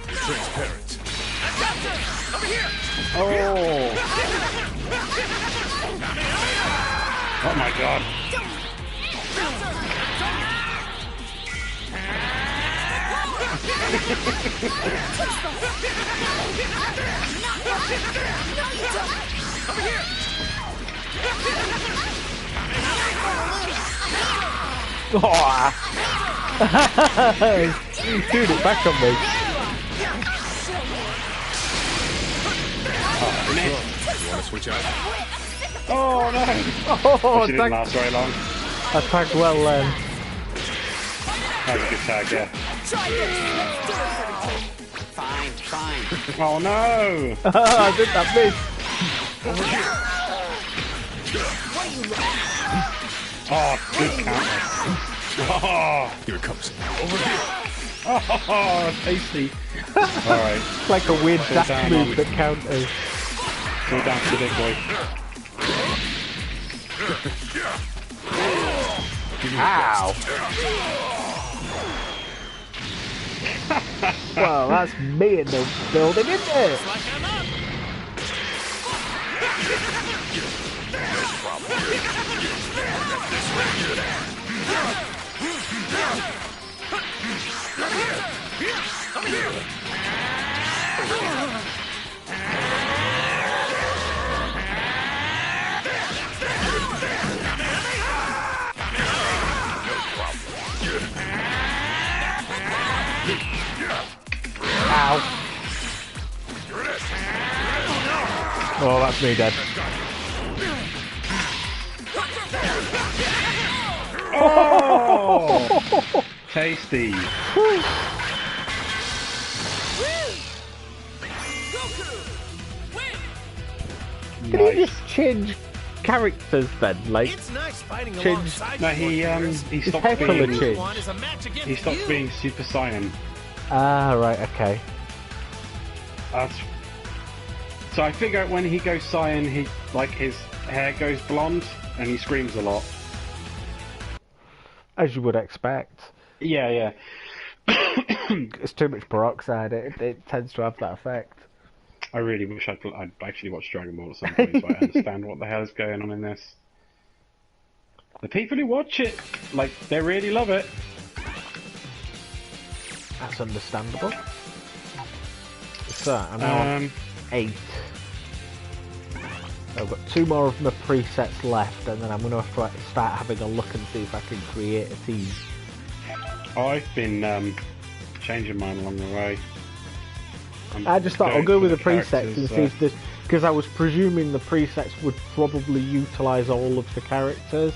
Transparent. Oh! Oh my god. Dude, it back on me. Oh, miss. You want to switch out? Oh no! Oh, She didn't last very long. I tagged well then. That was a good tag, yeah. Fine, fine. Oh no! I did that miss. Oh, good counter. Oh, Here it comes. Over here. oh tasty. Alright. It's like a weird dash down move on- that counters. Go down to the big boy. Ow! Well, that's me in the building, isn't it? Like I'm up. Ow. Oh, that's me dead. Oh! Tasty. Can he Nice. just change characters then? Like, It's nice fighting Change- alongside No, you. he his stopped hair colour being changed. One is a match against he stopped you. being Super Saiyan. Ah, right, okay. That's... So I figure when he goes Saiyan, he like his hair goes blonde and he screams a lot. As you would expect. Yeah, yeah. It's too much peroxide, it tends to have that effect. I really wish I'd actually watched Dragon Ball at some point so I understand what the hell is going on in this. The people who watch it, like, they really love it. That's understandable. So, I'm now on 8. I've got 2 more of my presets left, and then I'm going to have to start having a look and see if I can create a team. I've been changing mine along the way. I just thought I'll go with the presets characters, and see if this... Because I was presuming the presets would probably utilise all of the characters.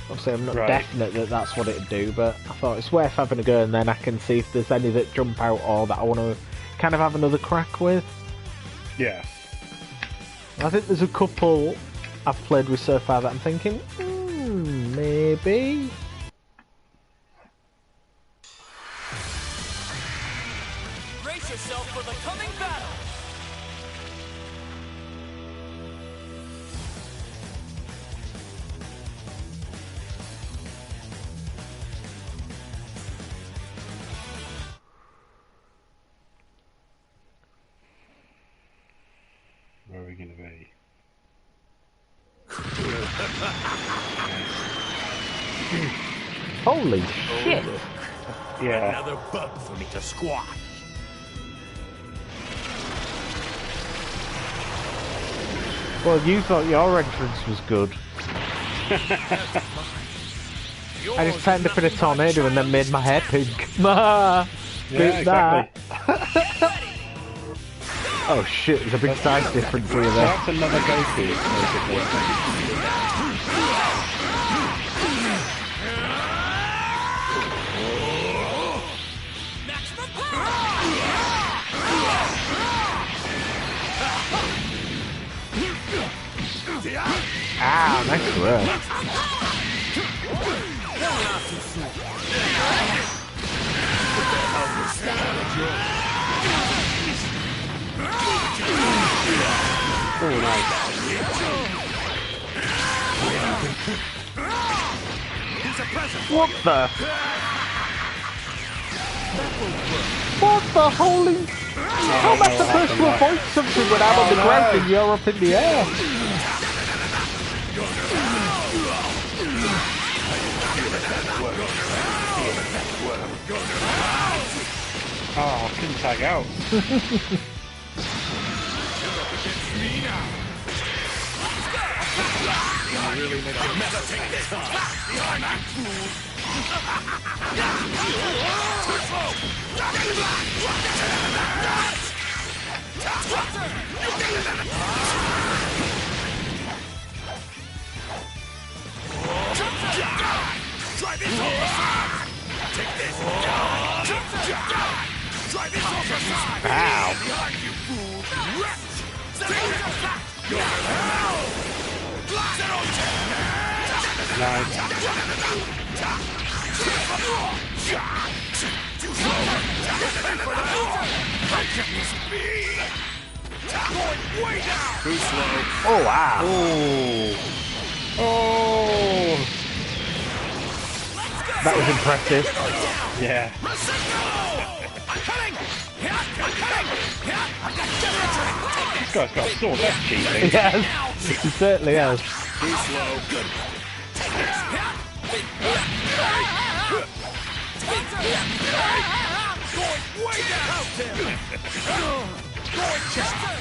Obviously I'm not Right. definite that that's what it'd do, but I thought it's worth having a go, and then I can see if there's any that jump out or that I want to kind of have another crack with. Yeah. I think there's a couple I've played with so far that I'm thinking, maybe. Brace yourself for the coming battle. Where are we going to be? Holy shit! Yeah. Another bug for me to squash. Well, you thought your entrance was good. I just turned up in a tornado and then made my hair pink. Yeah, Beat that. exactly. Oh shit, there's a big size difference here So there. that's another Goku, basically. Maximum power! Ah, nice work. Oh, nice. What the? What the holy... How am I supposed to avoid something when I'm on the ground and you're up in the air? Oh, I couldn't tag out. Nice. Too slow. Oh wow! Oh. Oh. That was impressive. Yeah. This guy's got a sword. That's cheating. Yes, he certainly has. Too slow.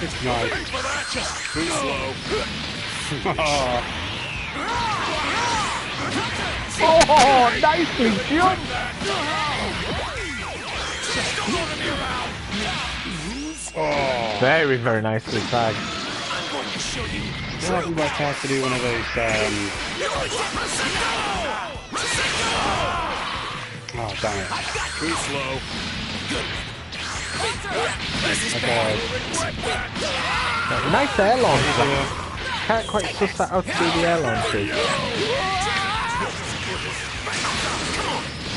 It's nice. Too slow. Oh, nicely jumped! Oh. Very, very nicely tagged. Well, I'd like to have to do one of those, oh, damn it. Too slow. Okay. Nice air launch. Can't quite suss that out to do the air launches.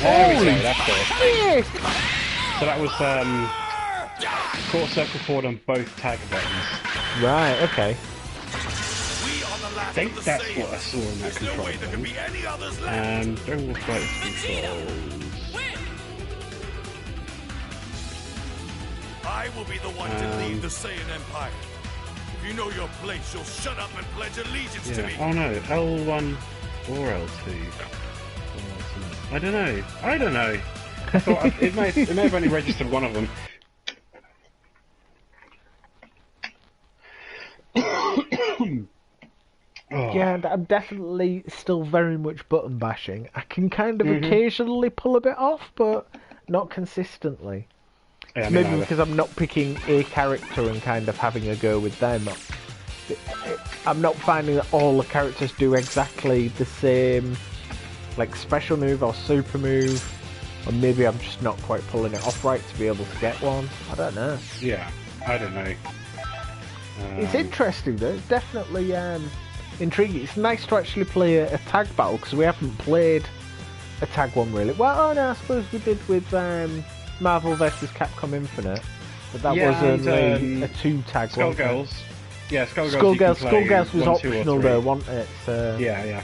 There we Holy go, that's it. shit! So that was, quarter circle forward on both tag buttons. Right, okay. I think that's what I saw in that control thing. Jungle Fighters controls. I will be the one to lead the Saiyan Empire. If you know your place, you'll shut up and pledge allegiance to me. Oh no, L1 or L2. I don't know. I thought it may have only registered one of them. Yeah, and I'm definitely still very much button bashing. I can kind of occasionally pull a bit off, but not consistently. Yeah, Maybe because I'm not picking a character and kind of having a go with them. I'm not finding that all the characters do exactly the same, like, special move or super move. Or maybe I'm just not quite pulling it off right to be able to get one. I don't know. Yeah, I don't know. It's interesting though. It's definitely intriguing. It's nice to actually play a tag battle because we haven't played a tag one really. Well, oh no, I suppose we did with Marvel vs. Capcom Infinite, but that was only a 2-tag one. Skullgirls. Yeah, Skullgirls was optional though, wasn't it? So... Yeah.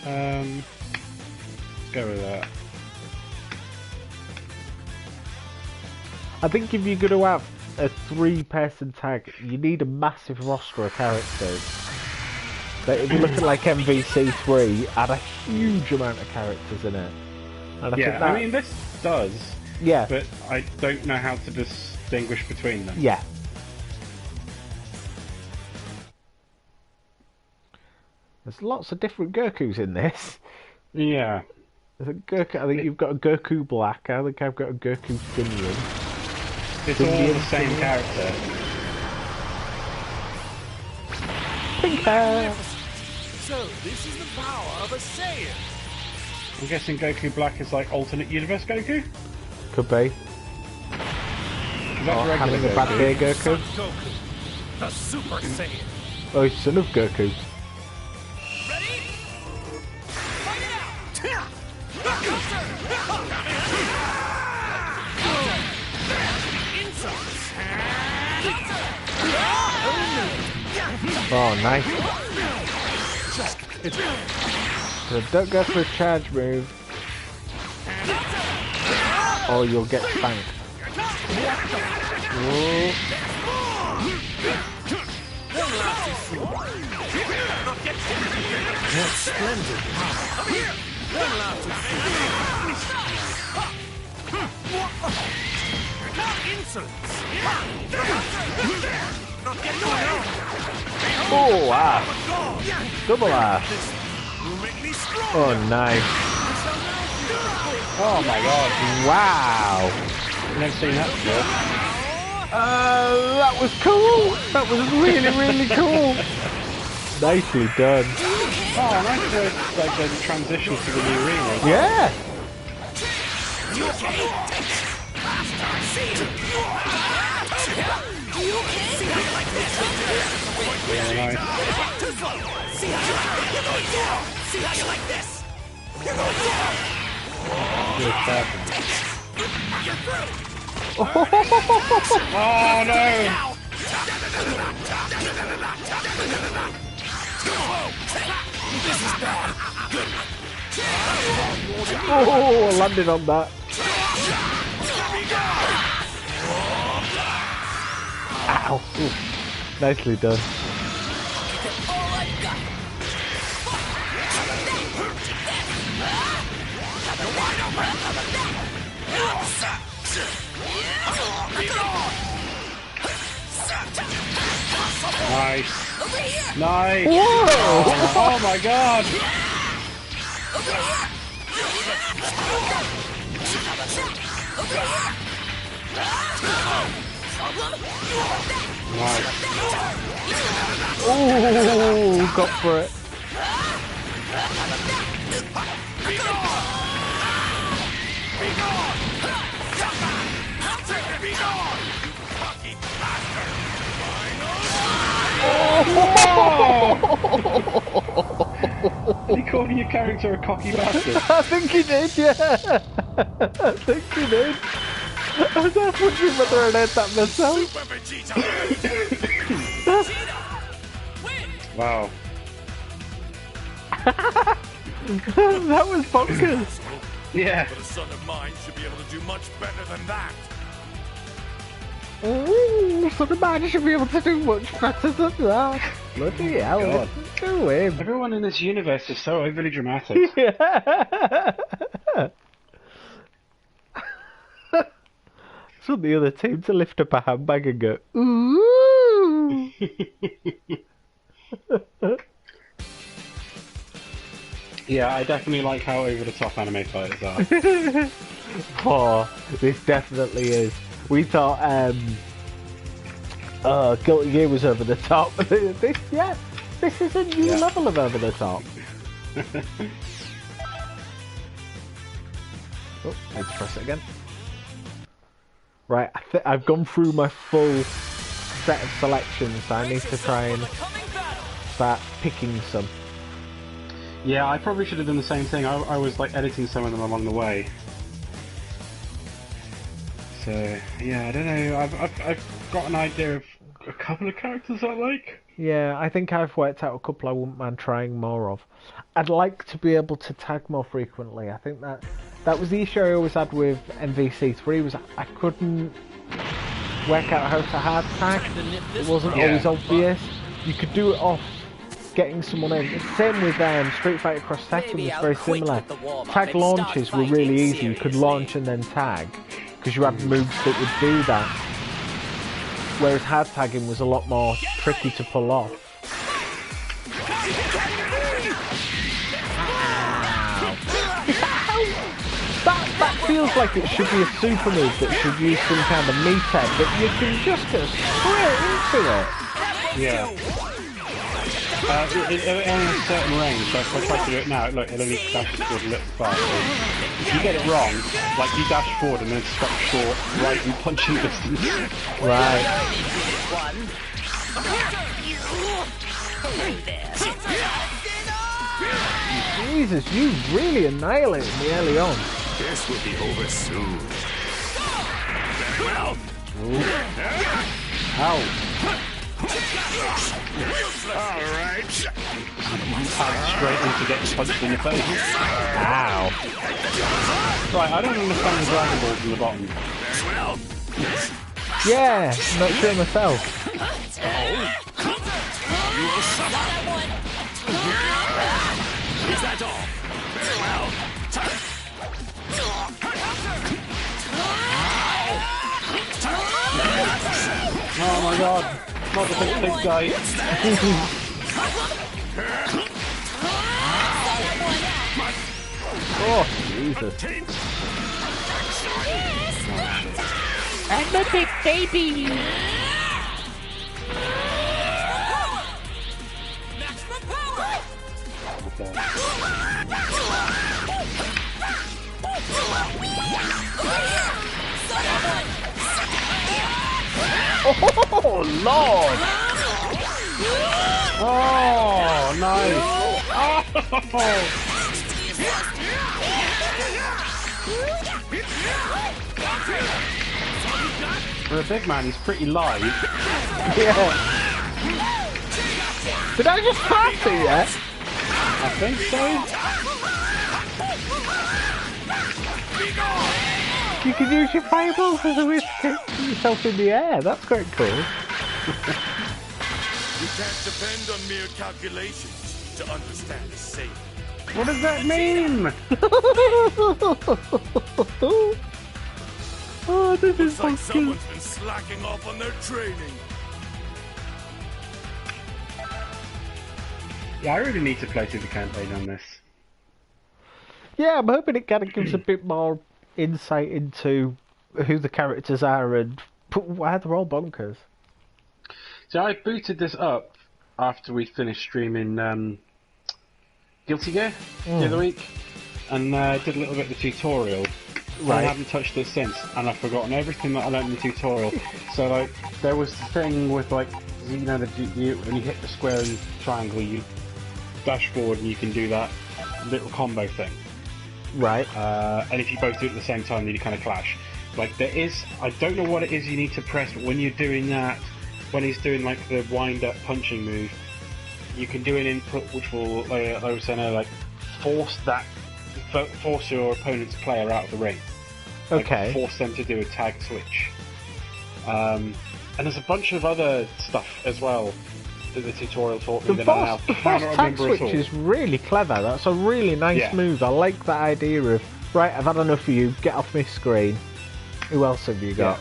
Let's go with that. I think if you're going to have a 3-person tag, you need a massive roster of characters. But if you look at like MVC3, had a huge amount of characters in it. And I think that... I mean this does. Yeah. But I don't know how to distinguish between them. Yeah. There's lots of different Gokus in this. Yeah. There's a Goku, I think you've got a Goku Black, I think I've got a Goku Simian. It's all the same character. So, this is the power of a Saiyan. I'm guessing Goku Black is like alternate universe Goku? Could be. That's regular having a Goku. bad day Goku. Goku, the Super Saiyan. Oh, he's son of Goku. Ready? Fight it out! Oh, nice. So don't go for a charge move, or you'll get spanked. Whoa. That's splendid. Oh, ass. Double ass. Oh, nice. Oh my god. Wow. Never seen that before. That was cool. That was really, really cool. Nicely done. Oh, nice like the transition to the new arena. Yeah. Yeah, nice. Too slow. See how you're going down. See how you like this? You're going down. Good stuff. You're through. Oh no! This is bad. Oh, I landed on that. Ow. Ooh. Nicely done. Nice. Nice. Whoa! Oh my god. Nice. Oh, got for it. Did he call your character a cocky bastard? I think he did, yeah. I think he did. I was half wondering whether I'd heard that myself. Wow. That was bonkers. Yeah. But a son of mine should be able to do much better than that. Ooh, son of mine should be able to do much better than that. Bloody hell, God. go in. Everyone in this universe is so overly dramatic. Yeah. So the other team to lift up a handbag and go, ooh. Yeah, I definitely like how over the top anime fighters are. Oh, this definitely is. We thought Guilty Gear was over the top. This is a new level of over the top. Oh, let's press it again. Right, I've gone through my full set of selections, so I need to try and start picking some. Yeah, I probably should have done the same thing. I was like editing some of them along the way. So yeah, I don't know. I've got an idea of a couple of characters I like. Yeah, I think I've worked out a couple I wouldn't mind trying more of. I'd like to be able to tag more frequently. I think that was the issue I always had with MVC3 was I couldn't work out how to hard tag. It wasn't always obvious. You could do it off getting someone in. Same with Street Fighter Cross Tekken was very similar. Tag launches were really easy. You could launch and then tag because you had moves that would do that. Whereas hard tagging was a lot more tricky to pull off. That feels like it should be a super move that should use some kind of meter, but you can just go straight into it. Yeah. It only has a certain range, so if I try to do it now, look, it only dashes forward a little far. So if you get it wrong, like you dash forward and then stop short, right in punching distance. Right. Jesus, you really annihilated me early on. This will be over soon. Ow. Alright. Straight into getting punched in the face. Ow. Right, I don't understand the Dragon Balls in the bottom. Yeah, I'm not sure myself. Is that all? Well, Oh my god, not the big guy. Oh, Jesus. I'm a big baby. Oh, lord! Oh, nice! Oh. For a big man, he's pretty live. Yeah. Did I just pass it yet? I think so. You can use your fireballs as a way to kick yourself in the air. That's quite cool. You can't depend on mere calculations to understand the same. What does that mean? Oh, this is Looks like so cool. someone's been slacking off on their training. Yeah, I really need to play through the campaign on this. Yeah, I'm hoping it kind of gives a bit more insight into who the characters are and why they're all bonkers. So I booted this up after we finished streaming Guilty Gear the other week, and did a little bit of the tutorial. Right. I haven't touched it since, and I've forgotten everything that I learned in the tutorial. So like, there was the thing with like, you know, when you hit the square and triangle, you dash forward and you can do that little combo thing. Right. And if you both do it at the same time, then you kind of clash. Like there is, I don't know what it is you need to press, but when you're doing that, when he's doing like the wind-up punching move, you can do an input which will, like I was saying earlier, like force your opponent's player out of the ring. Like, Okay. force them to do a tag switch. And there's a bunch of other stuff as well that the tutorial taught me The that I now force cannot tag remember at switch all. is really clever. That's a really nice Yeah. move. I like that idea of, right, I've had enough of you, get off my screen. Who else have you got?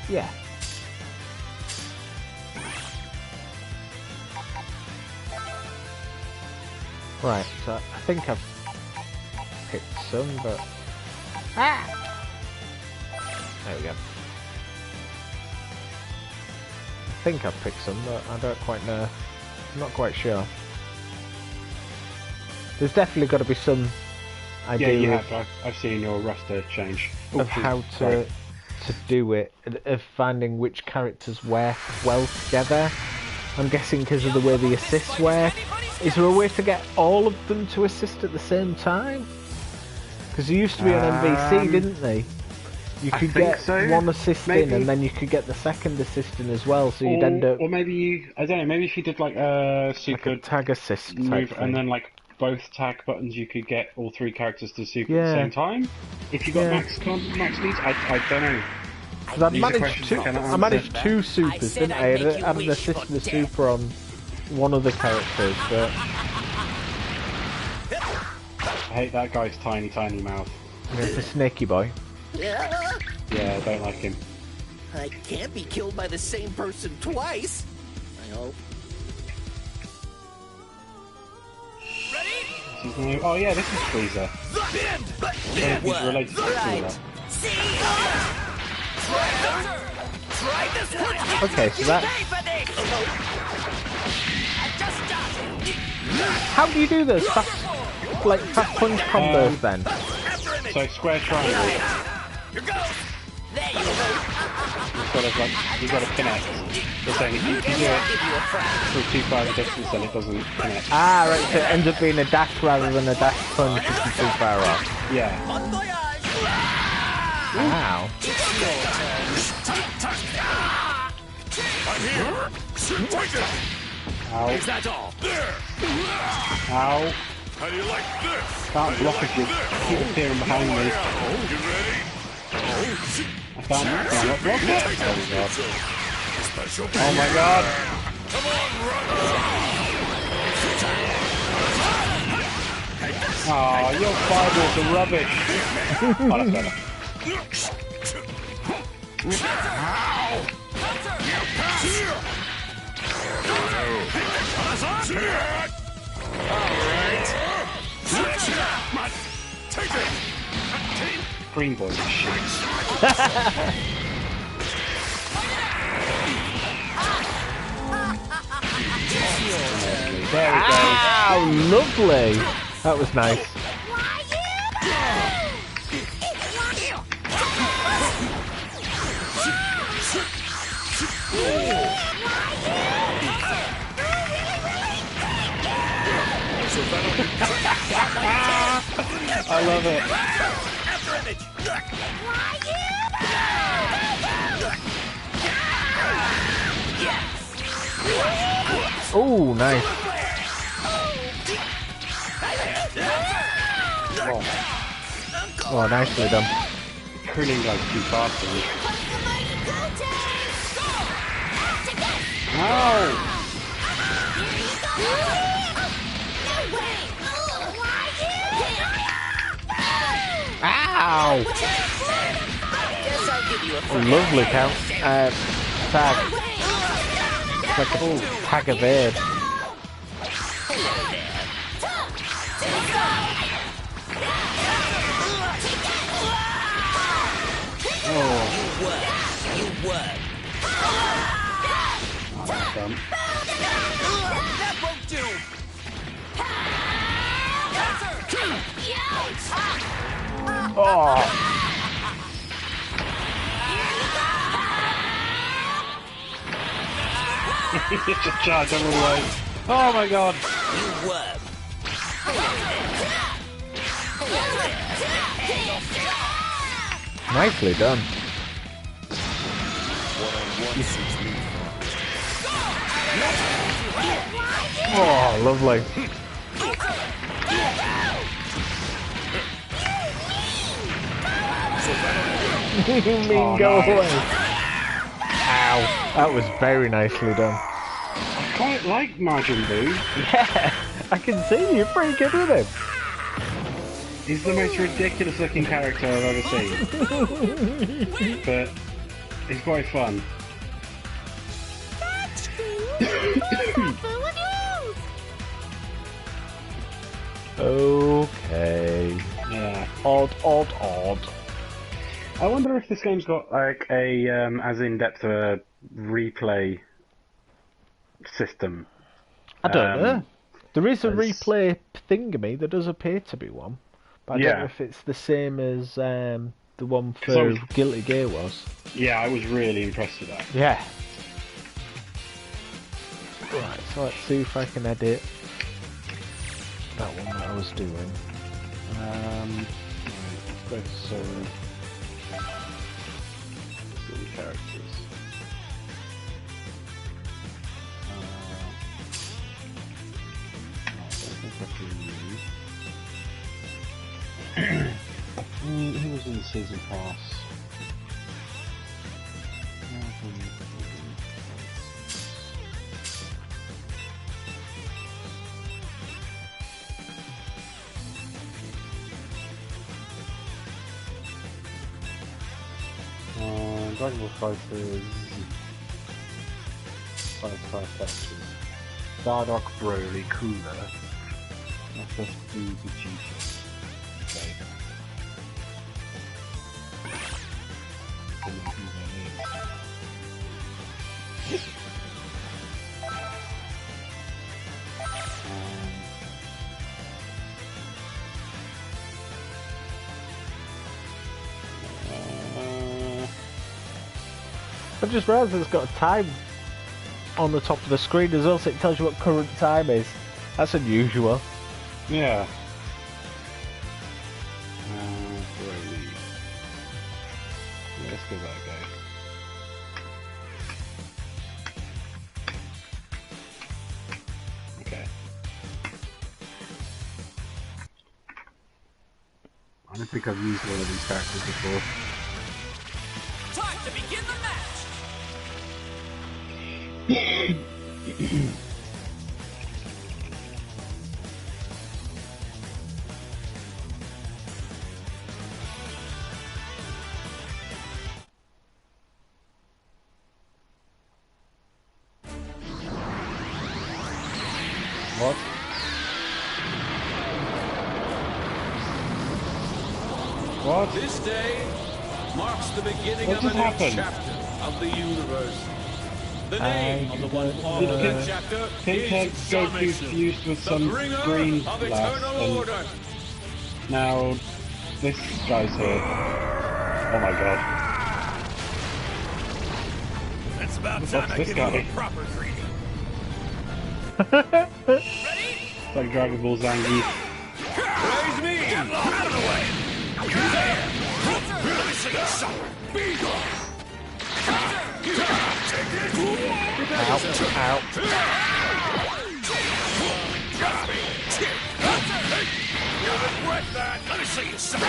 Yeah. Right, so I think I've picked some, but... Ah! There we go. I think I've picked some, but I don't quite know. I'm not quite sure. There's definitely got to be some idea Yeah, you of, have. I've seen your roster change. of how to do it, of finding which characters work well together. I'm guessing because of the way the assists work. Is there a way to get all of them to assist at the same time? Because there used to be on MVC, didn't they? You I could think get so. one assist Maybe. in, and then you could get the second assist in as well, so you'd end up Or maybe you, I don't know, maybe if you did like a like super a tag assist type move thing. and then like both tag buttons, you could get all three characters to super at Yeah. the same time. If you got Yeah. max speeds, I don't know. 'Cause I'd These are managed questions two, I cannot I managed answer. two supers, said didn't I? I'd I make you had an wish assist for and a death. super on one of the characters, but I hate that guy's tiny mouth. it's a snaky boy. Yeah, Yeah, I don't like him. I can't be killed by the same person twice. I hope. What's his name? Oh yeah, this is Freezer. Yeah, He's related to right. Freezer. See? Try this one. Okay, so that. How do you do those fast punch combos then? So square triangle, Here goes. There you go. you've got to connect. It's saying if you do it for too far a distance, then it doesn't connect. Ah, right, so it ends up being a dash rather than a dash punch if you're too far off. Yeah. Bon voyage. Wow. I'm here. Take it. Ow. Is that all? There. Ow. How do you like this? Can't block if you keep appearing behind me. You ready? I can't block it. Oh my god. Special. Oh my god. Come on, run. Oh, your fireballs are rubbish. Oh, that's better. Take it. Green boy is shit. There we go. Wow, lovely. That was nice. I love it. Oh, nice. Oh, nicely done. Cooling goes too fast for me. No! Ow! Guess I'll give you a Oh, lovely count. Tag. It's like a little tag evade. You work. That won't do. Oh! Just charge all the way. Oh my god! You work. Nicely done. Oh, lovely. Mean, go away. Ow. That was very nicely done. I quite like Majin Buu. Yeah, I can see you're pretty good with him. He's the most ridiculous looking character I've ever seen. But he's quite fun. Okay. Yeah. Odd. I wonder if this game's got like a as in depth a replay system. I don't know. There is a there's- replay thingamy. There does appear to be one. But I don't know if it's the same as the one for Guilty Gear was. Yeah, I was really impressed with that. Yeah. Right, so let's see if I can edit that one that I was doing. Right, let's go to the characters. I don't think I can use. Who was in the season pass? Dragon Ball FighterZ. Five Bardock, Broly, Cooler. FSD, Vegeta. Okay. Don't know who that is. I've just realised it's got a time on the top of the screen as well, so it tells you what current time is. That's unusual. Yeah. Broly. Yeah, let's give that a go. Okay. I don't think I've used one of these characters before. Time to begin the match. What? What? This day marks the beginning What of just a new happened? chapter of the universe. The name of the one Pinhead chapter Pinhead is Goku Zamasu, fused with the some bringer green of lass, eternal and order. now this guy's here. Oh my god. It's about What's time I this give guy? you a proper greeting. It's like Dragon Ball Zangief. Praise me! Get low, out of the way! Let me see you suffer. Be gone. Take this. Ow. You'll regret that. Let me see you suffer.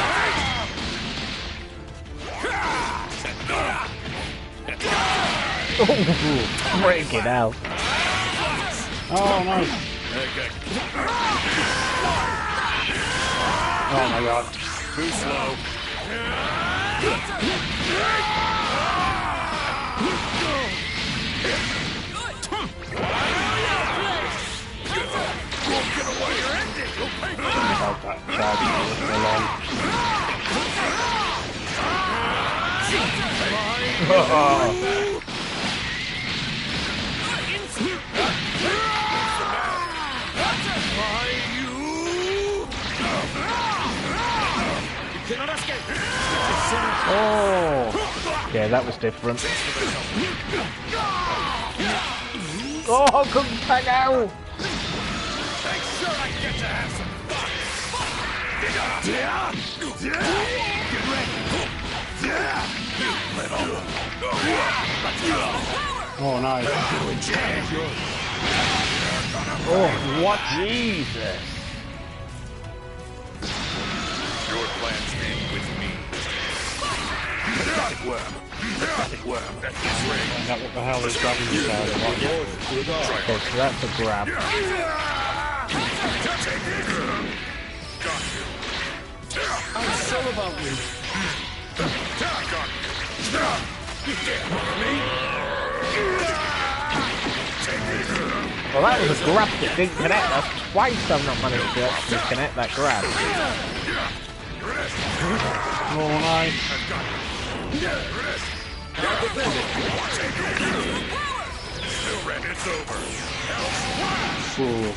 Oh, break it out. Oh nice. Okay. Oh my god. Too slow. Won't give away your ending. You'll pay for that. About that charge for long. Oh, yeah, that was different. Oh, couldn't tag out. Make sure I get to have some fun. Get ready. Oh nice. Oh, what? Jesus. Your plans end with me. Pathetic worm. Pathetic worm. That's his ring. Find out what the hell is grabbing this out. Okay, so that's a grab. Take it. Got you. I'm so about you. Got you. You can't bother me. Take it. Well, that was a grab that didn't connect. That's twice I've not managed to actually connect that grab. Oh nice. It's over. Ooh.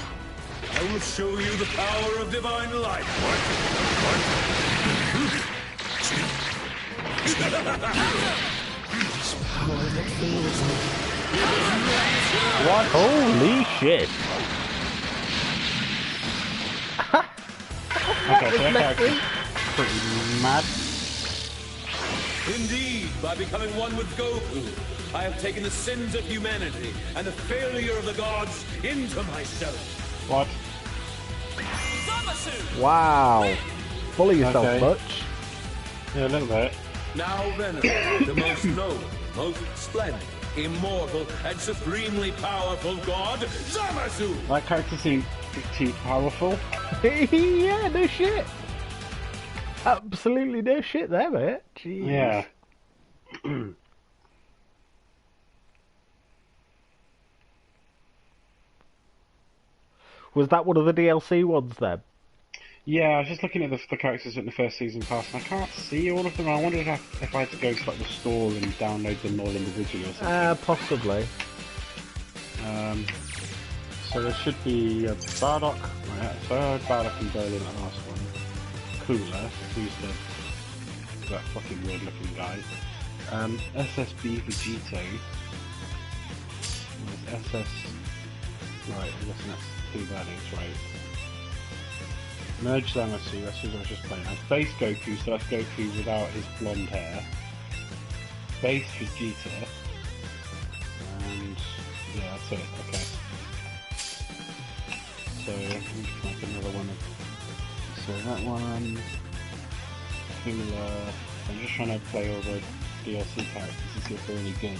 I will show you the power of divine light. What? Holy shit. Okay, so that character's pretty mad. Indeed, by becoming one with Goku, I have taken the sins of humanity and the failure of the gods into myself. What? Wow. Full of yourself, Okay. Butch. Yeah, a little bit. Now Venom, the most noble, most splendid, immortal, and supremely powerful god, Zamasu! That character seemed pretty powerful. Yeah, no shit. Absolutely no shit there, mate. Jeez. Yeah. Was that one of the DLC ones then? Yeah, I was just looking at the characters in the first season pass, and I can't see all of them. I wondered if I had to go to like the store and download them all individually or something. Possibly. So there should be a Bardock. Right, so I heard Bardock and Berlin at the last one. Cooler, who's that fucking weird looking guy. SSB Vegito. There's SS. Right, I'm guessing that's two baddies, right. Merge Zamasu, that's who I was just playing as. Base Goku, so that's Goku without his blonde hair. Base Vegeta. And yeah, that's it, okay. So, let me just make another one of... So that one... Cooler... I'm just trying to play all the DLC characters to see if they're any good.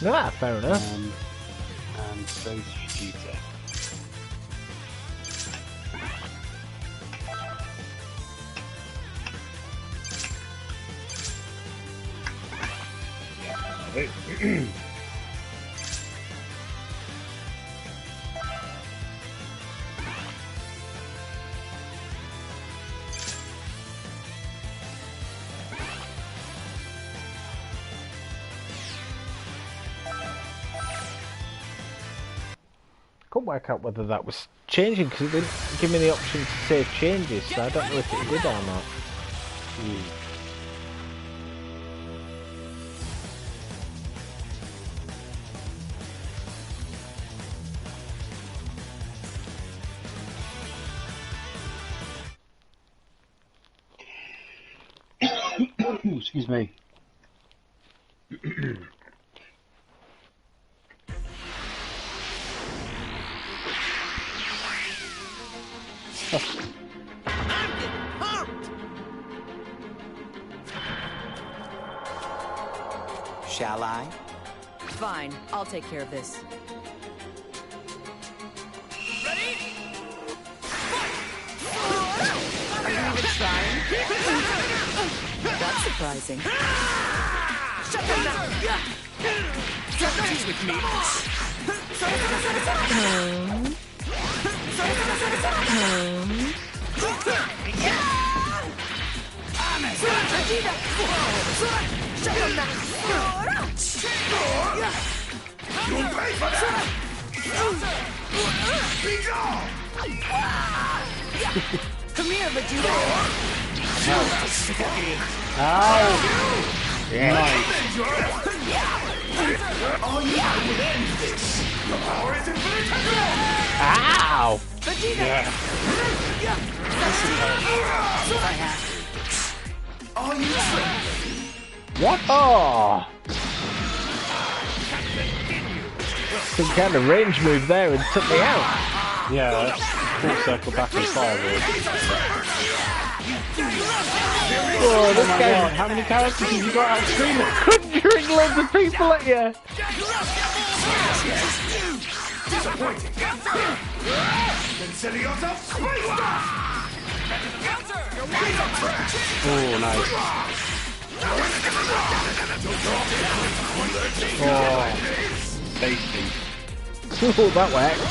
Ah, fair enough. And Base Vegeta. Yeah, couldn't work out whether that was changing because it didn't give me the option to save changes, so I don't know if it did or not. Excuse me. Shall I? Fine, I'll take care of this. Ready? Are you even trying? That's surprising. Shut them down! Don't tease with me! Shut them down! You'll pay for that! Be gone! Come here, Vegeta! Ow! Nice. All you would end this! Your power is infinite! Ow! Vegeta! Are you trembling? What? Oh! Some kind of range move there and took me out. Yeah, full circle back and forward. Oh, this Oh my guy god, how many characters have you got out screaming? conjuring loads of people at you. Disappointing! Consider yourself squeezed! Oh, nice. Oh, tasty. Oh, that worked.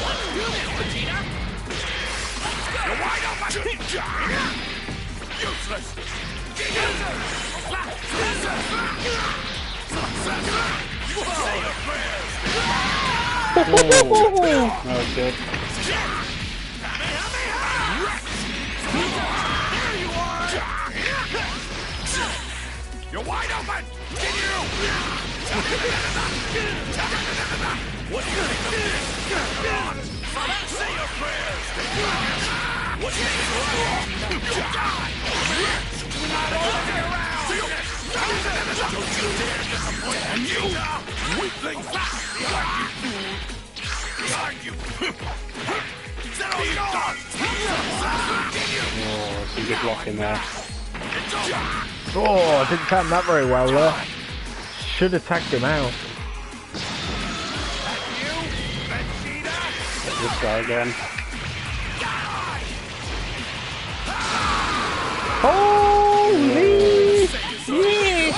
Oh, that was good. You're wide open! Can you? What do you think of this? Come on! Say your prayers! What do you think of You'll die! Not all the way around! Don't you dare disappoint me! You weakling! Behind you! Settle down! Oh, some good blocking there. Oh, I didn't time that very well there. Should have tagged him out. This guy again. Holy shit!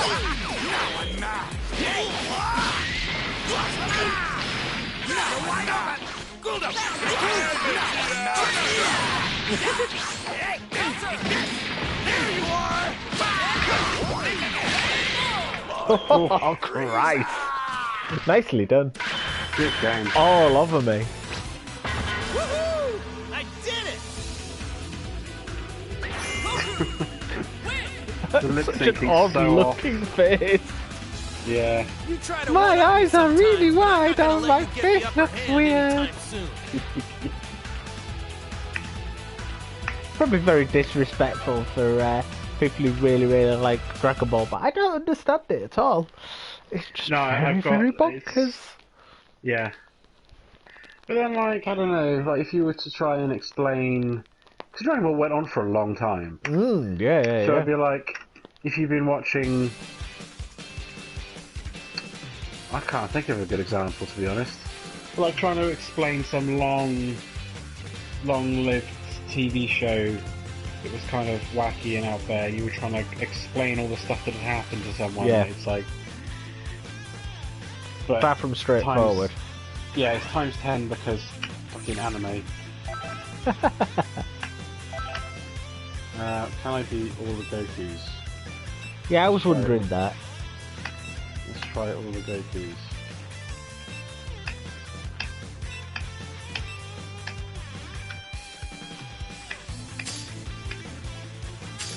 Oh, Christ. Nicely done. Good game. All over me. Woohoo! I did it! The lip Such an syncing's odd so off. looking face. Yeah. You try to My one-up me eyes are sometime, really but I'm wide not gonna on let my you get the face. upper That's hand weird. anytime soon. Probably very disrespectful for people who really, really like Dragon Ball, but I don't understand it at all. It's just No, very, I've got- very it's- bonkers. Yeah. But then, like, I don't know, like, if you were to try and explain... Because Dragon Ball went on for a long time. Yeah. So it'd be like, if you've been watching... I can't think of a good example, to be honest. Like, trying to explain some long-lived TV show that was kind of wacky and out there. You were trying to explain all the stuff that had happened to someone. Yeah. It's like... But Far from straightforward. yeah, it's times 10 because fucking anime. Can I be all the Gokus? Yeah, I was wondering that. Let's try all the Gokus.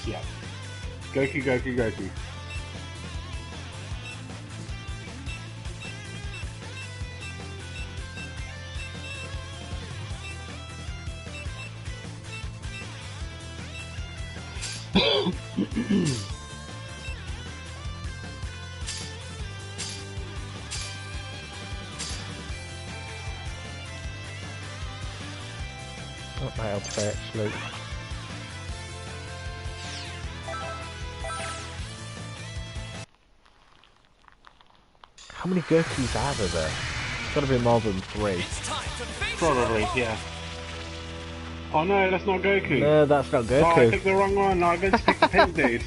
Yeah. Goku, Goku, Goku. That might help there, actually. How many Gokus are there? It's gotta be more than 3. Probably, yeah. Oh no, that's not Goku. No, that's not Oh, I Goku. picked the wrong one. I meant to pick the pink dude.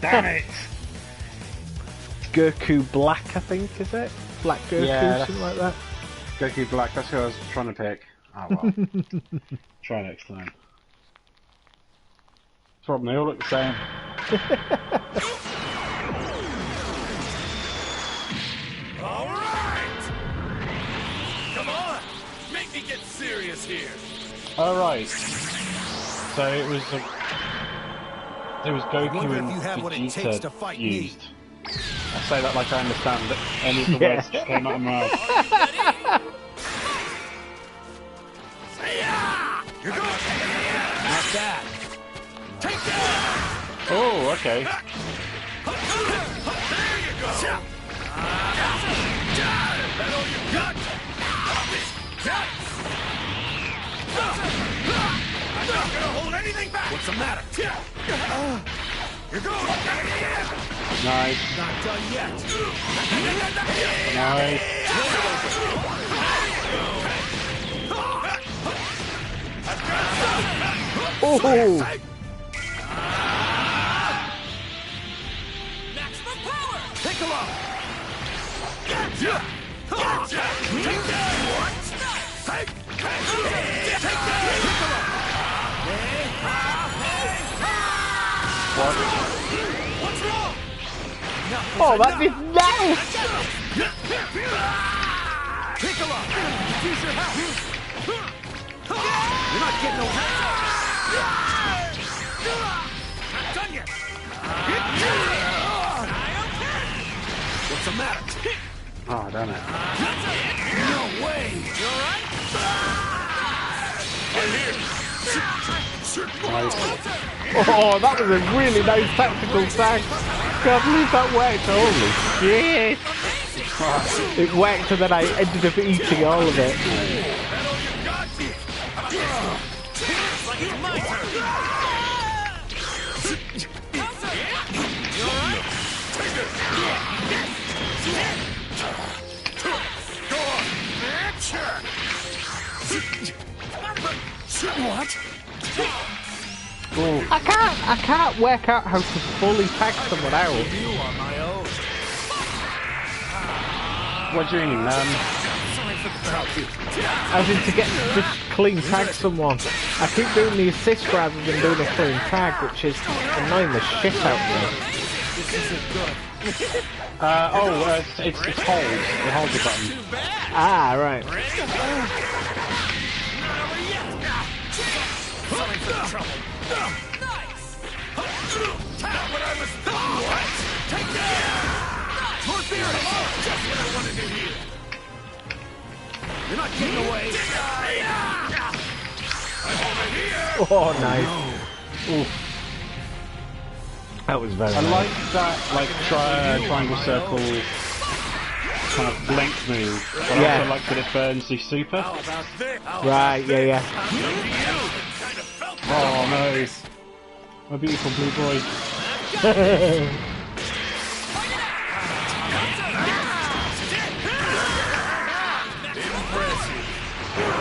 Damn it! Goku Black, I think, is it? Black Goku, Yeah, something like that. Goku Black, that's who I was trying to pick. Oh well. Try next time. Problem, they all look the same. Alright! Come on! Make me get serious here! Alright. So it was Goku wonder and if you have what it takes to Vegeta fight me. used. I say that like I understand that any of the Yeah. words that came out of my mouth. You're going. Not that. Take that! Oh, okay. There you go! That all you got? I'm not gonna hold anything back! What's the matter? You're going! Nice. Not done yet. Nice. Oh! Maximum power. Piccolo. What? What's wrong? Oh, that did nice! Piccolo. Use your house. You're not getting away. Not done yet. What's the matter? Oh, damn it. No way. You all right? Nice. Oh, that was a really nice tactical tag. Can't believe that worked. Holy shit! It worked and then I ended up eating all of it. What? I can't work out how to fully tag someone out. You on my own. What do you mean? As in to get just clean tag someone. I keep doing the assist rather than doing a clean tag, which is annoying the shit out of me. This isn't good. It's hold. It holds the button. Ah, right. You're not getting away. Oh, nice. Oof. That was very I nice. like that, like triangle circle kind of blink move. But I Yeah. also like that it burns the super. Right, yeah. Oh no, my beautiful blue boy.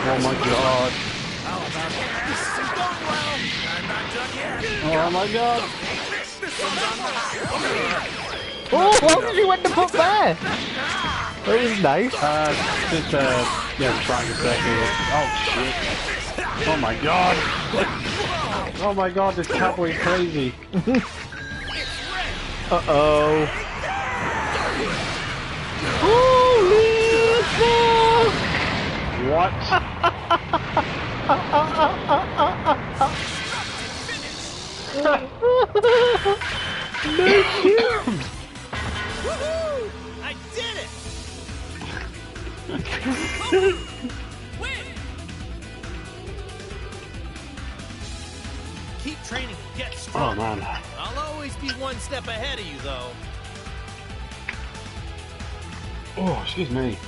Oh my god. Oh my god. Oh, what did you end up up there? That was nice. Just triangle circle. Oh shit. Oh my god. Oh my god, this cowboy's crazy. Uh-oh. Holy fuck! What? Woohoo! I did it! Win! Keep training, get strong. Oh man. I'll always be one step ahead of you, though. Oh, excuse me.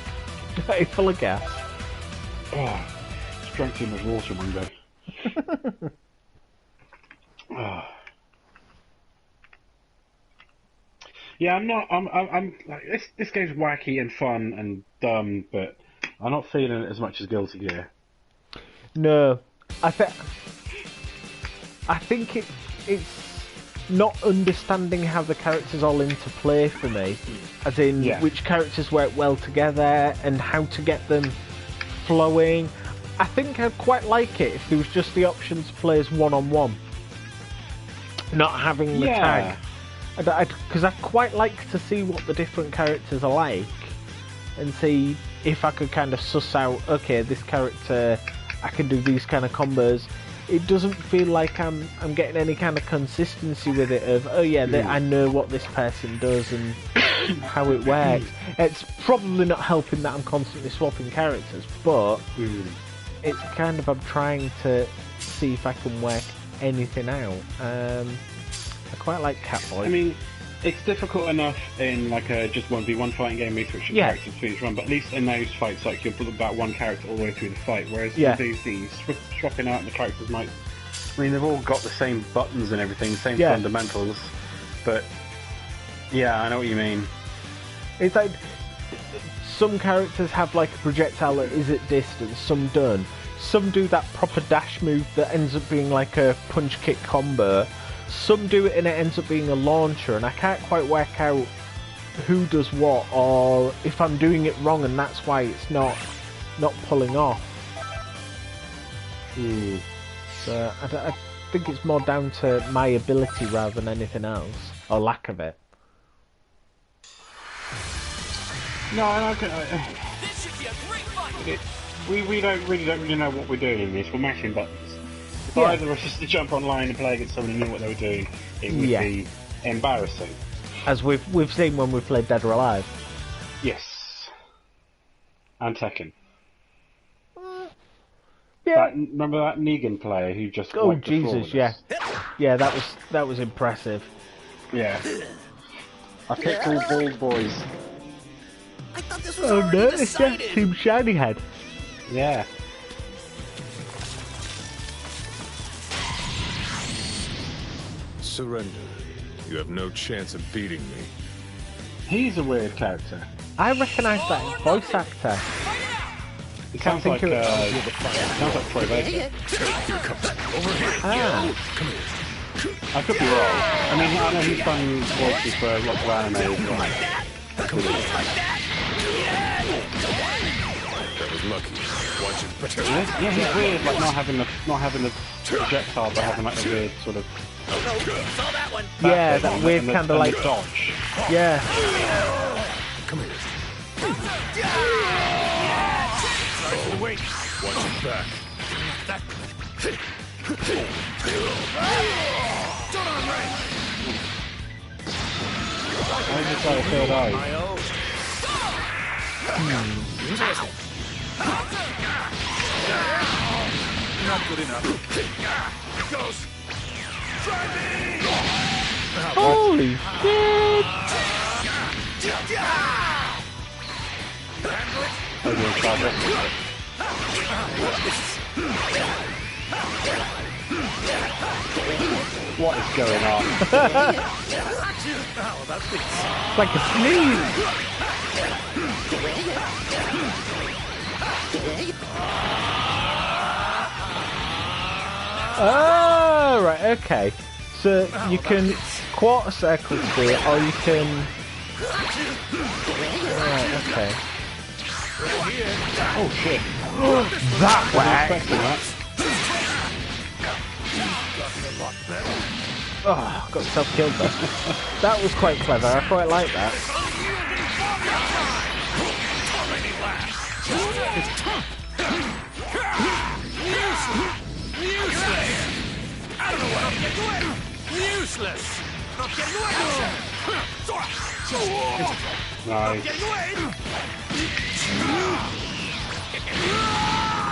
He's full of gas. Oh, just drank too much water one day. Oh. Yeah, I'm like this game's wacky and fun and dumb, but I'm not feeling it as much as Guilty Gear. No, I think it's not understanding how the characters all interplay for me, as in which characters work well together and how to get them flowing. I think I'd quite like it if there was just the option to play as one-on-one, not having the tag. Because I'd quite like to see what the different characters are like and see if I could kind of suss out, okay, this character, I can do these kind of combos. It doesn't feel like I'm getting any kind of consistency with it of, oh yeah, I know what this person does and how it works. It's probably not helping that I'm constantly swapping characters, but it's kind of, I'm trying to see if I can work anything out. I quite like Catboy. I mean, it's difficult enough in like a just 1v1 fighting game with switching characters between each one, but at least in those fights, like you'll put about one character all the way through the fight, whereas with these swapping out the characters might... I mean, they've all got the same buttons and everything, same fundamentals, but yeah, I know what you mean. It's like, some characters have like a projectile that is at distance, some don't. Some do that proper dash move that ends up being like a punch-kick combo. Some do it and it ends up being a launcher, and I can't quite work out who does what, or if I'm doing it wrong and that's why it's not pulling off. So I think it's more down to my ability rather than anything else, or lack of it. No, I can. This should be a great fight. We don't really know what we're doing in this. We're mashing buttons. If either of us just to jump online and play against someone who knew what they were doing, it would be embarrassing. As we've seen when we played Dead or Alive. Yes. And Tekken. Yeah. Remember that Negan player who just oh Jesus, yeah, that was impressive. Yeah. I picked all bald boys. I thought this was already decided. It's Team Shiny Head. Yeah. Surrender. You have no chance of beating me. He's a weird character. I recognise that voice actor. It sounds like Troy Baker. Come here. I could be wrong. I mean, I know he's done voices for lots of anime. That was lucky. Watch it. Yeah, he's weird, like not having the projectile, but having like a weird sort of. Saw that one. Yeah, that weird kind of like dodge. Yeah. Come here. Wait. Watch it back. I just got a third eye. Not good enough. Goes. Holy shit! What is going on? It's like a sneeze! Oh, right, okay. So you can quarter circle through it, or you can... Right, okay. Oh shit. That whack! Oh, got myself killed there. That was quite clever, I quite like that. Useless. Not getting away. Sora. Nice. Getting away.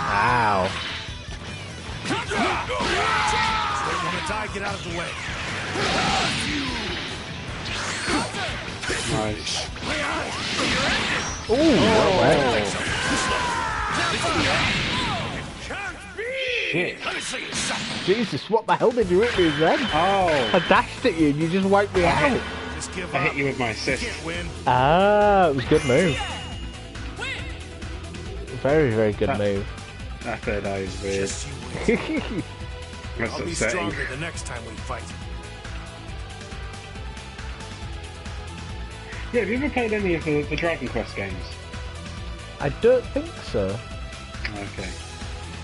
Ow. Don't want to die. Get out of the way. Nice. Ooh, Shit. Let me see you suck. Jesus, what the hell did you hit me then? Oh, I dashed at you and you just wiped me out. Just give I up. hit you with my assist. Can't win. Ah, it was a good move. Very, very good move. That third eye is weird. Just you wait. That's I'll be upsetting. stronger the next time we fight. Yeah, have you ever played any of the Dragon Quest games? I don't think so. Okay.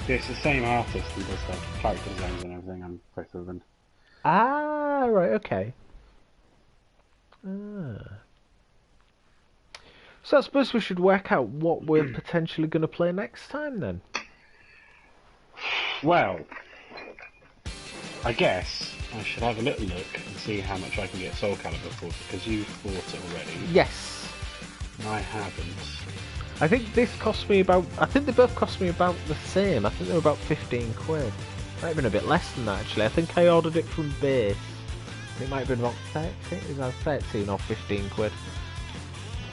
Yeah, it's the same artist and does like character designs and everything on both of them. Ah, right, okay. Ah. So I suppose we should work out what we're potentially going to play next time then. Well, I guess I should have a little look and see how much I can get Soul Calibur for, because you've bought it already. Yes. And I haven't. I think this cost me about... I think they both cost me about the same. I think they were about 15 quid. Might have been a bit less than that, actually. I think I ordered it from base. It might have been about 13, it was 13 or 15 quid.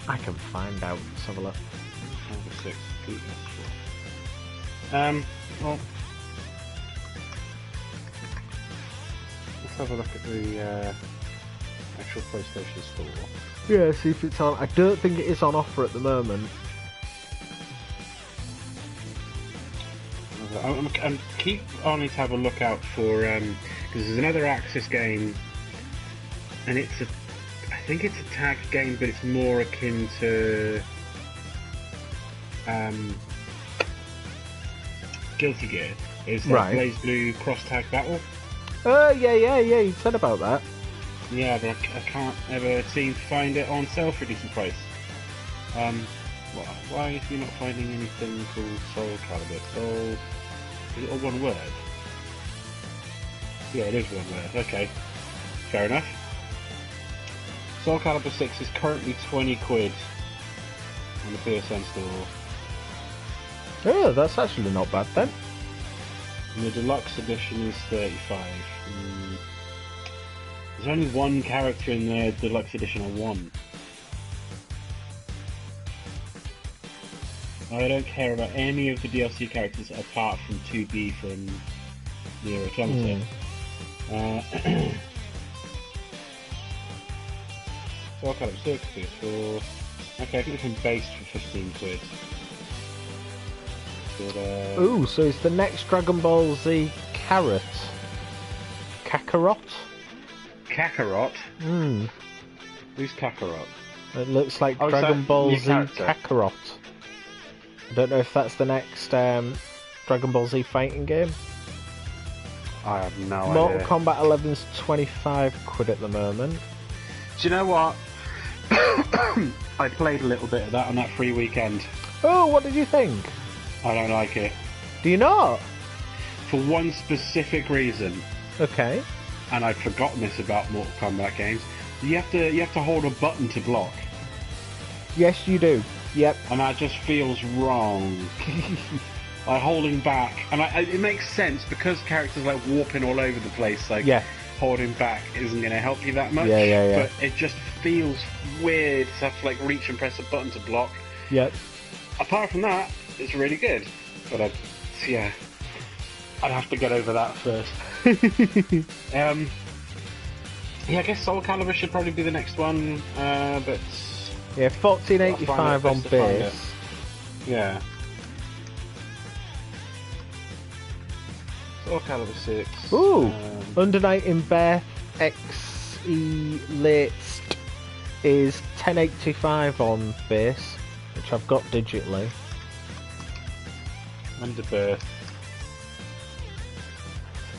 I can find out. Let's have a look. 5 or 6. Well, let's have a look at the actual PlayStation Store. Yeah, see if it's on. I don't think it is on offer at the moment. I'm keep on to have a look out for because there's another Axis game, and I think it's a tag game, but it's more akin to Guilty Gear. It's like Right. Blaze Blue Cross Tag Battle. Oh, yeah, you said about that. Yeah, but I can't ever seem to find it on sale for a decent price. Why are you not finding anything called Soul Calibur? Soul... Is it all one word? Yeah, it is one word. Okay. Fair enough. Soul Calibur 6 is currently 20 quid on the PSN store. Oh, that's actually not bad then. And the deluxe edition is 35. There's only one character in the deluxe edition I want. I don't care about any of the DLC characters apart from 2B from Nier Automata. Soul Calibur 6, PS4. Okay, I think it's been based for 15 quid. But, Ooh, so it's the next Dragon Ball Z Carrot. Kakarot? Kakarot? Hmm. Who's Kakarot? It looks like Oh, Dragon so Ball new Z character. Kakarot. I don't know if that's the next Dragon Ball Z fighting game. I have no Mortal idea. Kombat 11's 25 quid at the moment. Do you know what? I played a little bit of that on that free weekend. Oh, what did you think? I don't like it. Do you not? For one specific reason, Okay. and I'd forgotten this about Mortal Kombat games, you have to hold a button to block. Yes, you do. Yep. And that just feels wrong. Like holding back, and it makes sense because characters like warping all over the place. Like Yeah. holding back isn't going to help you that much. Yeah. But it just feels weird to have to like reach and press a button to block. Yep. Apart from that, it's really good. But I'd have to get over that first. Yeah, I guess Soul Calibur should probably be the next one. But Yeah, 1485 I'll on find it best to find base. yeah. Soul Calibur 6. Ooh, Under Night in Beth XE Latest is 1085 on base, which I've got digitally. Underbirth.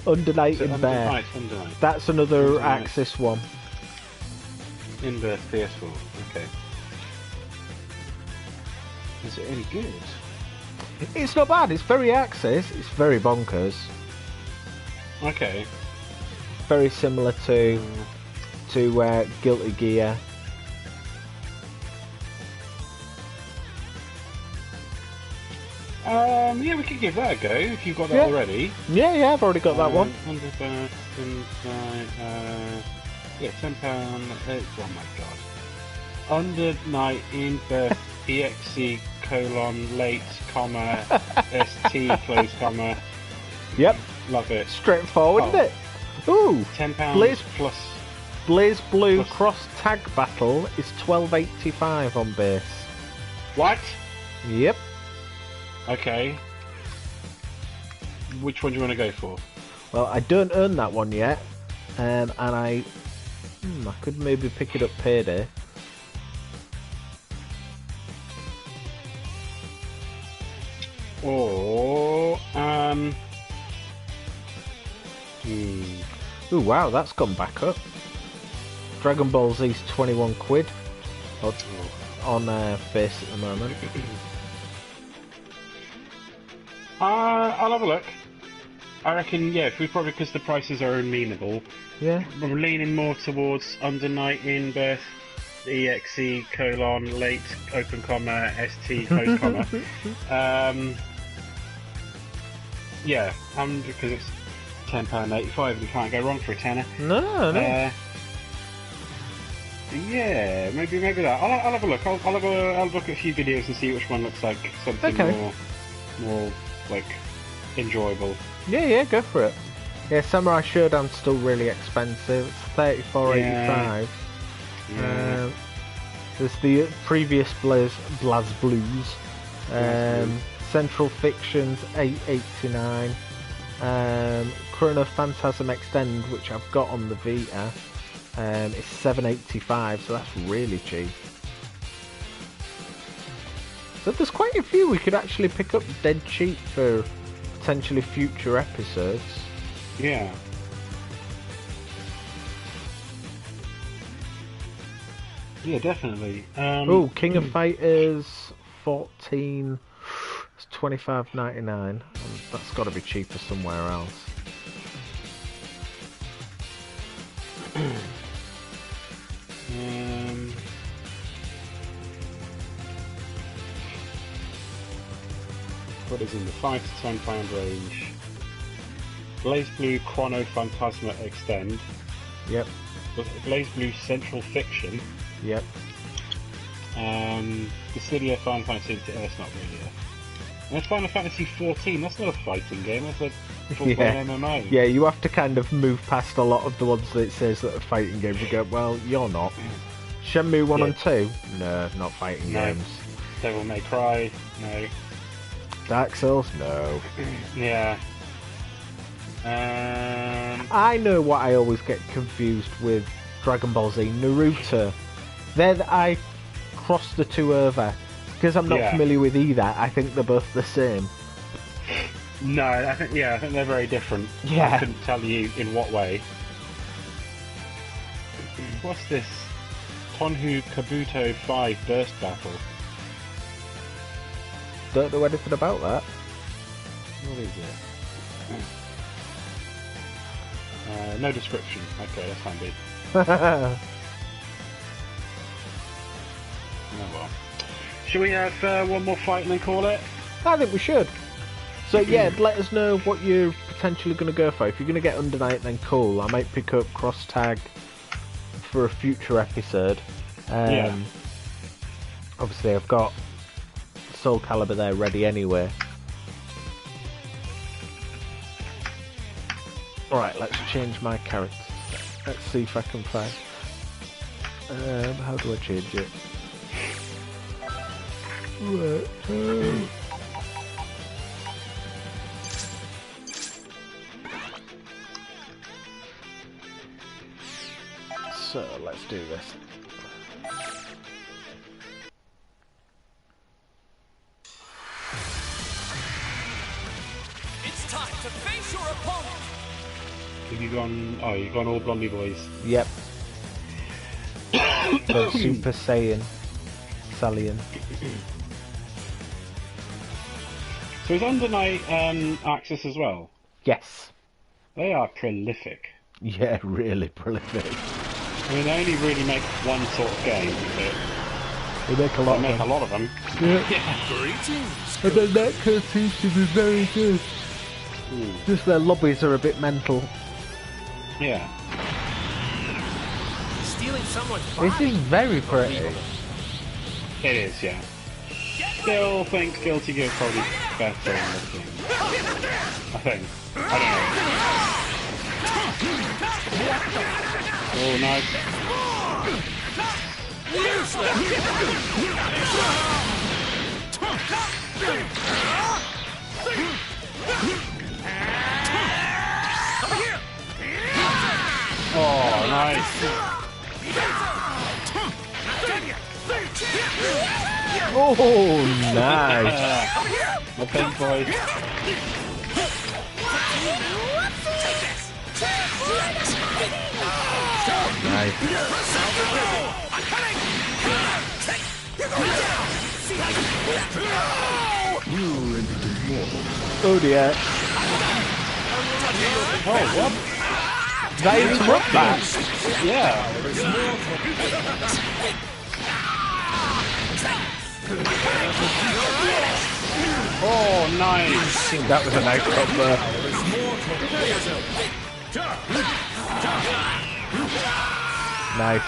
Under Night in Beth. Right, Undernight. That's another Under Night. Axis one. Inbirth PS4. Okay. Is it any good? It's not bad. It's very Axis. It's very bonkers. Okay. very similar to Guilty Gear. Yeah, we could give that a go if you've got that already. Yeah, I've already got that one. Yeah, £10. Oh my god. Under night in birth exe late comma st close comma. Yep. Love it. Straightforward, isn't it? Ooh. £10 Blaze plus. Blaze Blue Cross Tag Battle is $12.85 on base. What? Yep. Okay. Which one do you want to go for? Well, I don't own that one yet, and I could maybe pick it up payday. Or Ooh, wow, that's gone back up. Dragon Ball Z's 21 quid on base at the moment. I'll have a look. I reckon, yeah, if we probably, because the prices are amenable. Yeah. We're leaning more towards under night in birth exe late open comma st close comma. Yeah, because it's £10.85 and you can't go wrong for a tenner. No. Yeah, maybe that. I'll have a look. I'll look at a few videos and see which one looks like something more like enjoyable. Yeah, go for it. Yeah, Samurai Shodown's still really expensive. It's $34.85. Yeah. There's the previous Blaz Blues. Central Fictions $8.89. Chrono Phantasm Extend, which I've got on the Vita, is $7.85, so that's really cheap. So there's quite a few we could actually pick up dead cheap for potentially future episodes. Yeah. Yeah, definitely. King of Fighters 14. It's $25.99. That's got to be cheaper somewhere else. What is in the £5 to £10 range? Blaze Blue Chrono Phantasma Extend. Yep. Blaze Blue Central Fiction. Yep. Dissidia Final Fantasy. That's not really a. And it's Final Fantasy 14. That's not a fighting game. That's a full-blown MMO. Yeah, you have to kind of move past a lot of the ones that it says that are fighting games. You go, well, you're not. Shenmue 1 and 2? No, not fighting games. Devil May Cry? No. Dark Souls? No. Yeah. I know what I always get confused with Dragon Ball Z. Naruto. I cross the two over. Because I'm not familiar with either, I think they're both the same. No, I think they're very different. Yeah. I couldn't tell you in what way. What's this? Tonhu Kabuto 5 Burst Battle. Don't know anything about that. What is it? No description. Okay, that's handy. Oh well. Shall we have one more fight and then call it? I think we should. So yeah, let us know what you're potentially going to go for. If you're going to get Under Night, then cool. I might pick up Cross Tag for a future episode. Obviously, I've got Soul Calibur there ready anyway. Alright, let's change my character. Let's see if I can find... how do I change it? So, let's do this. It's time to face your opponent. Have you gone... Oh, you've gone all Blondie Boys. Yep. So Super Saiyan. Saiyan. So is Under Night Axis as well? Yes. They are prolific. Yeah, really prolific. I mean, they only really make one sort of game, but They make a lot they of make them. a lot of them. Yeah. Greetings. And the netcode seems to be very good. Just their lobbies are a bit mental. Yeah. Stealing someone's This is very pretty. It is, yeah. Still think Guilty Gear is probably better looking. I think. I don't know. Oh, nice. Oh, nice. Oh, nice. My pink boy. Nice. Oh dear. Oh, what? That interrupt that? Yeah. Oh, nice. That was a nice cut there. Nice.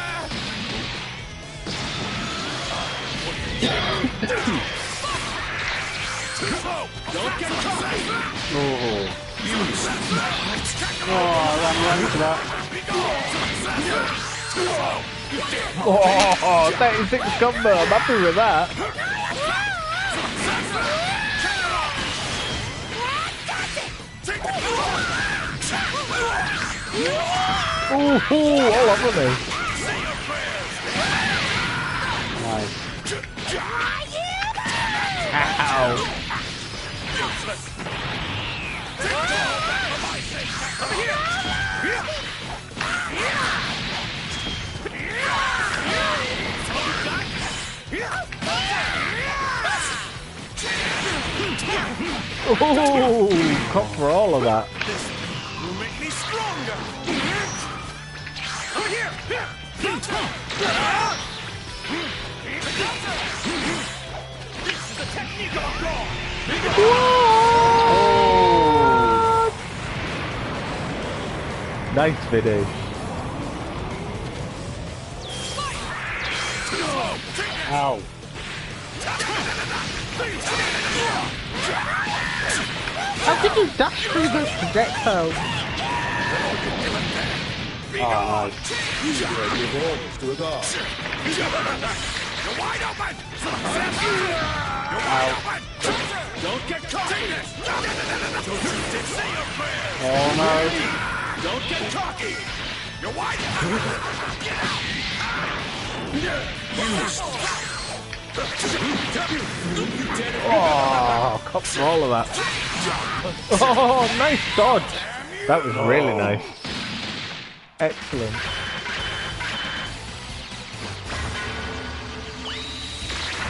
Oh. Oh, run to that. Oh, 36 combo. I'm happy with that. Oh, all over me. Nice. Ow. Oh, cop for all of that. will make me stronger. Over here. This is the technique of a god. Nice finish. Ow. How did you dash through those projectiles? Oh, nice. Give orders to a guard. You're wide open. You're wide open. Don't get cocky. Don't you dare say your prayers. Oh, no. Don't get cocky. You're wide open. Get Oh, cop for all of that. Oh, nice dodge. That was really nice. Excellent.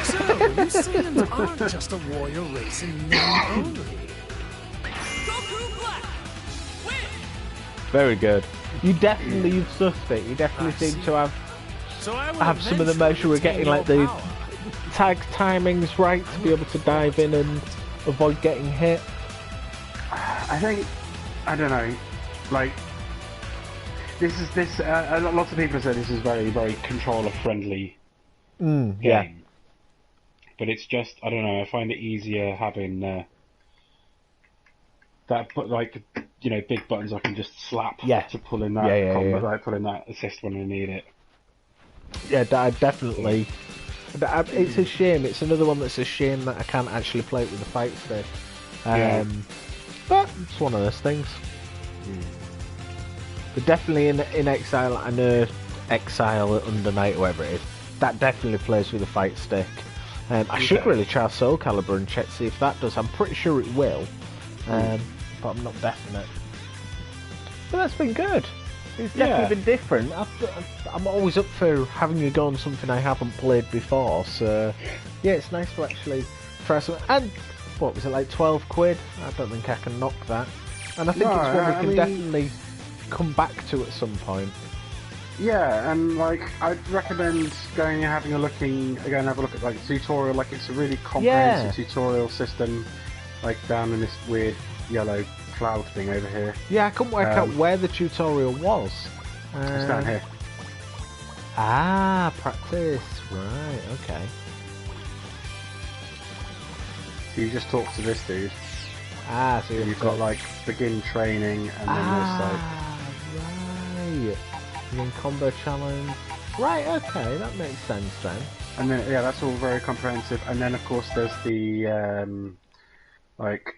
So, you Saiyans aren't just a warrior race in name only. Goku Black! Win! Very good. You've sussed it. You definitely seem to have some of the measure we're getting, like the tag timings right to be able to dive in and avoid getting hit. I think, I don't know, like, lots of people have said this is very, very controller friendly game. Yeah. But it's just, I don't know, I find it easier having that, like, you know, big buttons I can just slap to pull in that combo, like pull in that assist when I need it. Yeah, definitely. It's a shame. It's another one that's a shame that I can't actually play it with the fight stick. But it's one of those things. But definitely in Exile, I know Exile Under Night, whatever it is, that definitely plays with the fight stick. I should really try Soul Calibur and check to see if that does. I'm pretty sure it will, but I'm not definite. But that's been good. It's definitely been different. I'm always up for having a go on something I haven't played before, so yeah, it's nice to actually try something. And what was it, like 12 quid? I don't think I can knock that. And I think it's one we can definitely come back to at some point. Yeah, and like I'd recommend going and having a look at like a tutorial. Like it's a really comprehensive tutorial system, like down in this weird yellow cloud thing over here. Yeah, I couldn't work out where the tutorial was. It's down here. Ah, practice. Right, okay. So you just talk to this dude. Ah, so you've got like begin training, and then there's like. Right. And then combo challenge. Right, okay, that makes sense then. And then yeah, that's all very comprehensive. And then of course there's the like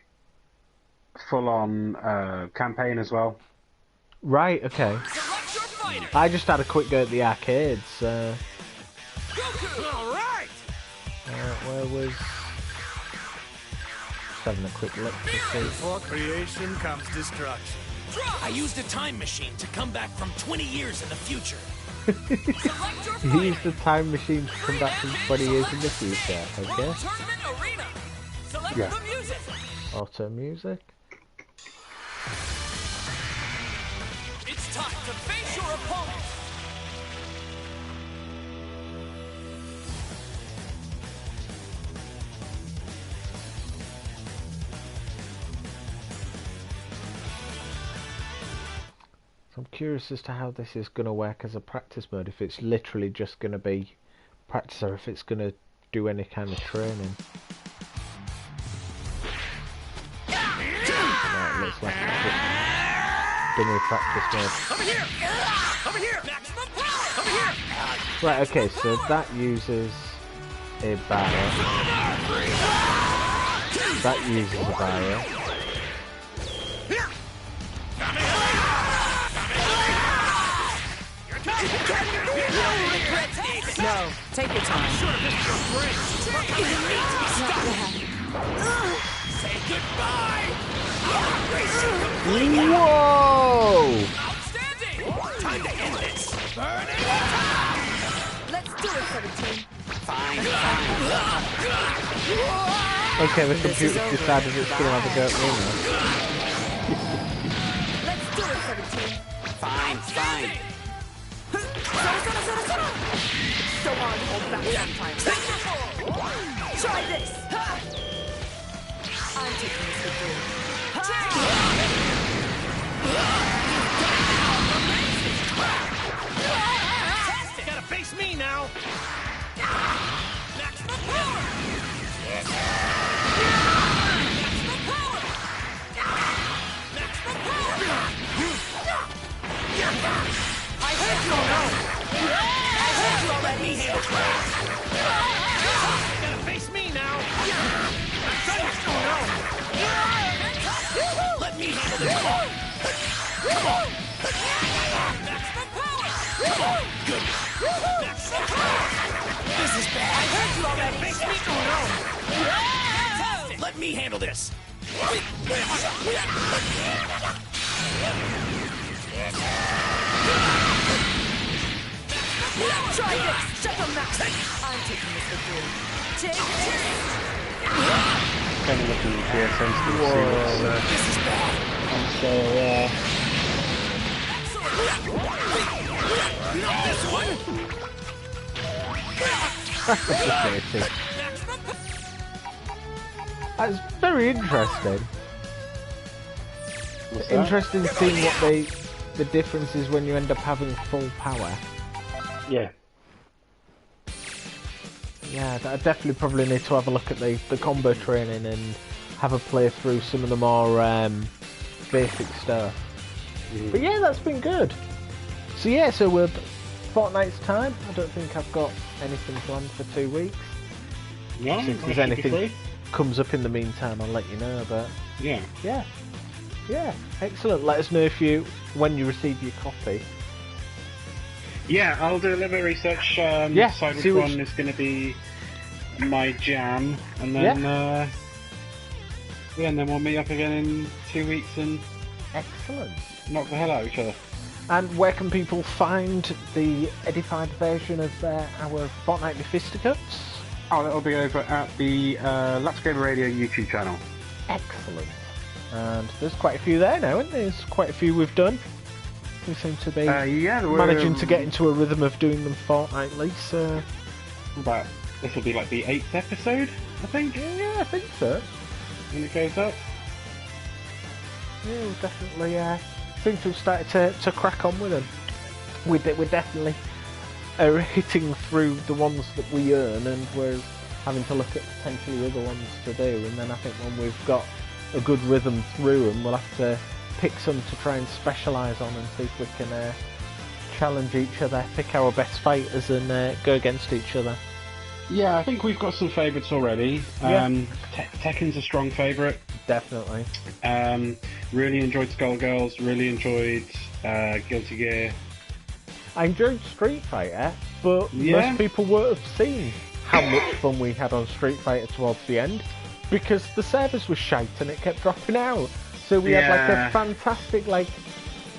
full-on campaign as well. Right, okay. I just had a quick go at the arcades. Goku! All right. Where was? Just having a quick look to see. Before creation comes destruction. I used a time machine to come back from 20 years in the future. He used the time machine to come back from 20 years in the future, I guess. Select the music. Auto music. It's time to face your opponent. I'm curious as to how this is going to work as a practice mode, if it's literally just going to be practice or if it's going to do any kind of training. Right, looks like it's dummy practice mode. Over here! Over here! Maximum power! Over here! Right, okay, so that uses a barrier. That uses a barrier. No, take your time. Say goodbye. Whoa! Outstanding. Time to end this. Burn it. Let's do it, 17. Fine. Okay, the computer decided it's going to have a go at me now. Let's do it, 17. Fine. Don't want to hold back sometimes. Try this. I'm taking this with You gotta face me now. Maximum power. Maximum power. Maximum power. I heard you already. Let me handle it. You gotta face me now. Let me handle this. Maximum power. Good. Maximum power. This is bad. I heard you already. Face me. Fantastic. Let me handle this. Try this. Shut them out. I'm taking this with you. Take this. Kind of looking at the GSM to see what's This is bad. Not this one. That's very interesting. Interesting seeing what the difference is when you end up having full power. Yeah. Yeah, I definitely probably need to have a look at the combo training and have a play through some of the more basic stuff. But yeah, that's been good. So yeah, so we're fortnight's time. I don't think I've got anything planned for 2 weeks. No, if there's anything comes up in the meantime, I'll let you know. But yeah, excellent. Let us know when you receive your copy. Yeah, I'll do a little bit of research. Decide which one is going to be my jam, and then and then we'll meet up again in 2 weeks and excellent. Knock the hell out of each other. And where can people find the edified version of our Fortnightly Fisticuffs? Oh, that'll be over at the Let's Gamer Radio YouTube channel. Excellent. And there's quite a few there now, isn't there? There's quite a few we've done. We seem to be yeah, managing to get into a rhythm of doing them fortnightly, so... But this will be like the 8th episode, I think? Yeah, I think so. When it goes up. Yeah, we definitely seem to have started to crack on with them. We're definitely hitting through the ones that we earn, and we're having to look at potentially other ones to do, and then I think when we've got a good rhythm through them, we'll have to pick some to try and specialise on and see if we can challenge each other, pick our best fighters and go against each other. Yeah, I think we've got some favourites already. Tekken's a strong favourite. Definitely. Really enjoyed Skullgirls, really enjoyed Guilty Gear. I enjoyed Street Fighter, but most people won't have seen how much fun we had on Street Fighter towards the end, because the servers were shite and it kept dropping out. So we had like a fantastic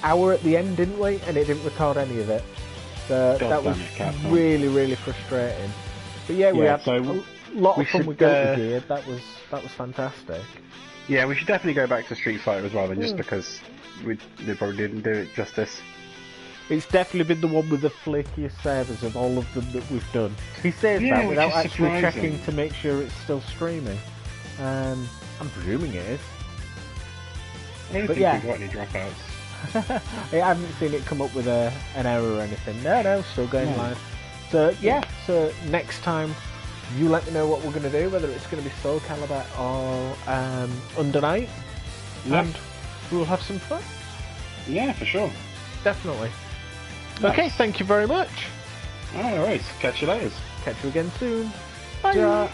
hour at the end, didn't we? And it didn't record any of it. So that was really, really frustrating. But yeah, we had a lot of fun with Guilty Gear. That was fantastic. Yeah, we should definitely go back to Street Fighter as well, then, just because they probably didn't do it justice. It's definitely been the one with the flakiest servers of all of them that we've done. He says that without actually checking to make sure it's still streaming. I'm presuming it is. I don't think we've got any dropouts. I haven't seen it come up with an error or anything. No, still going live. So so next time you let me know what we're going to do, whether it's going to be Soul Calibur or Under Night, and we'll have some fun. Yeah, for sure. Definitely. Nice. Okay, thank you very much. Alright, catch you later. Catch you again soon. Bye. Ja.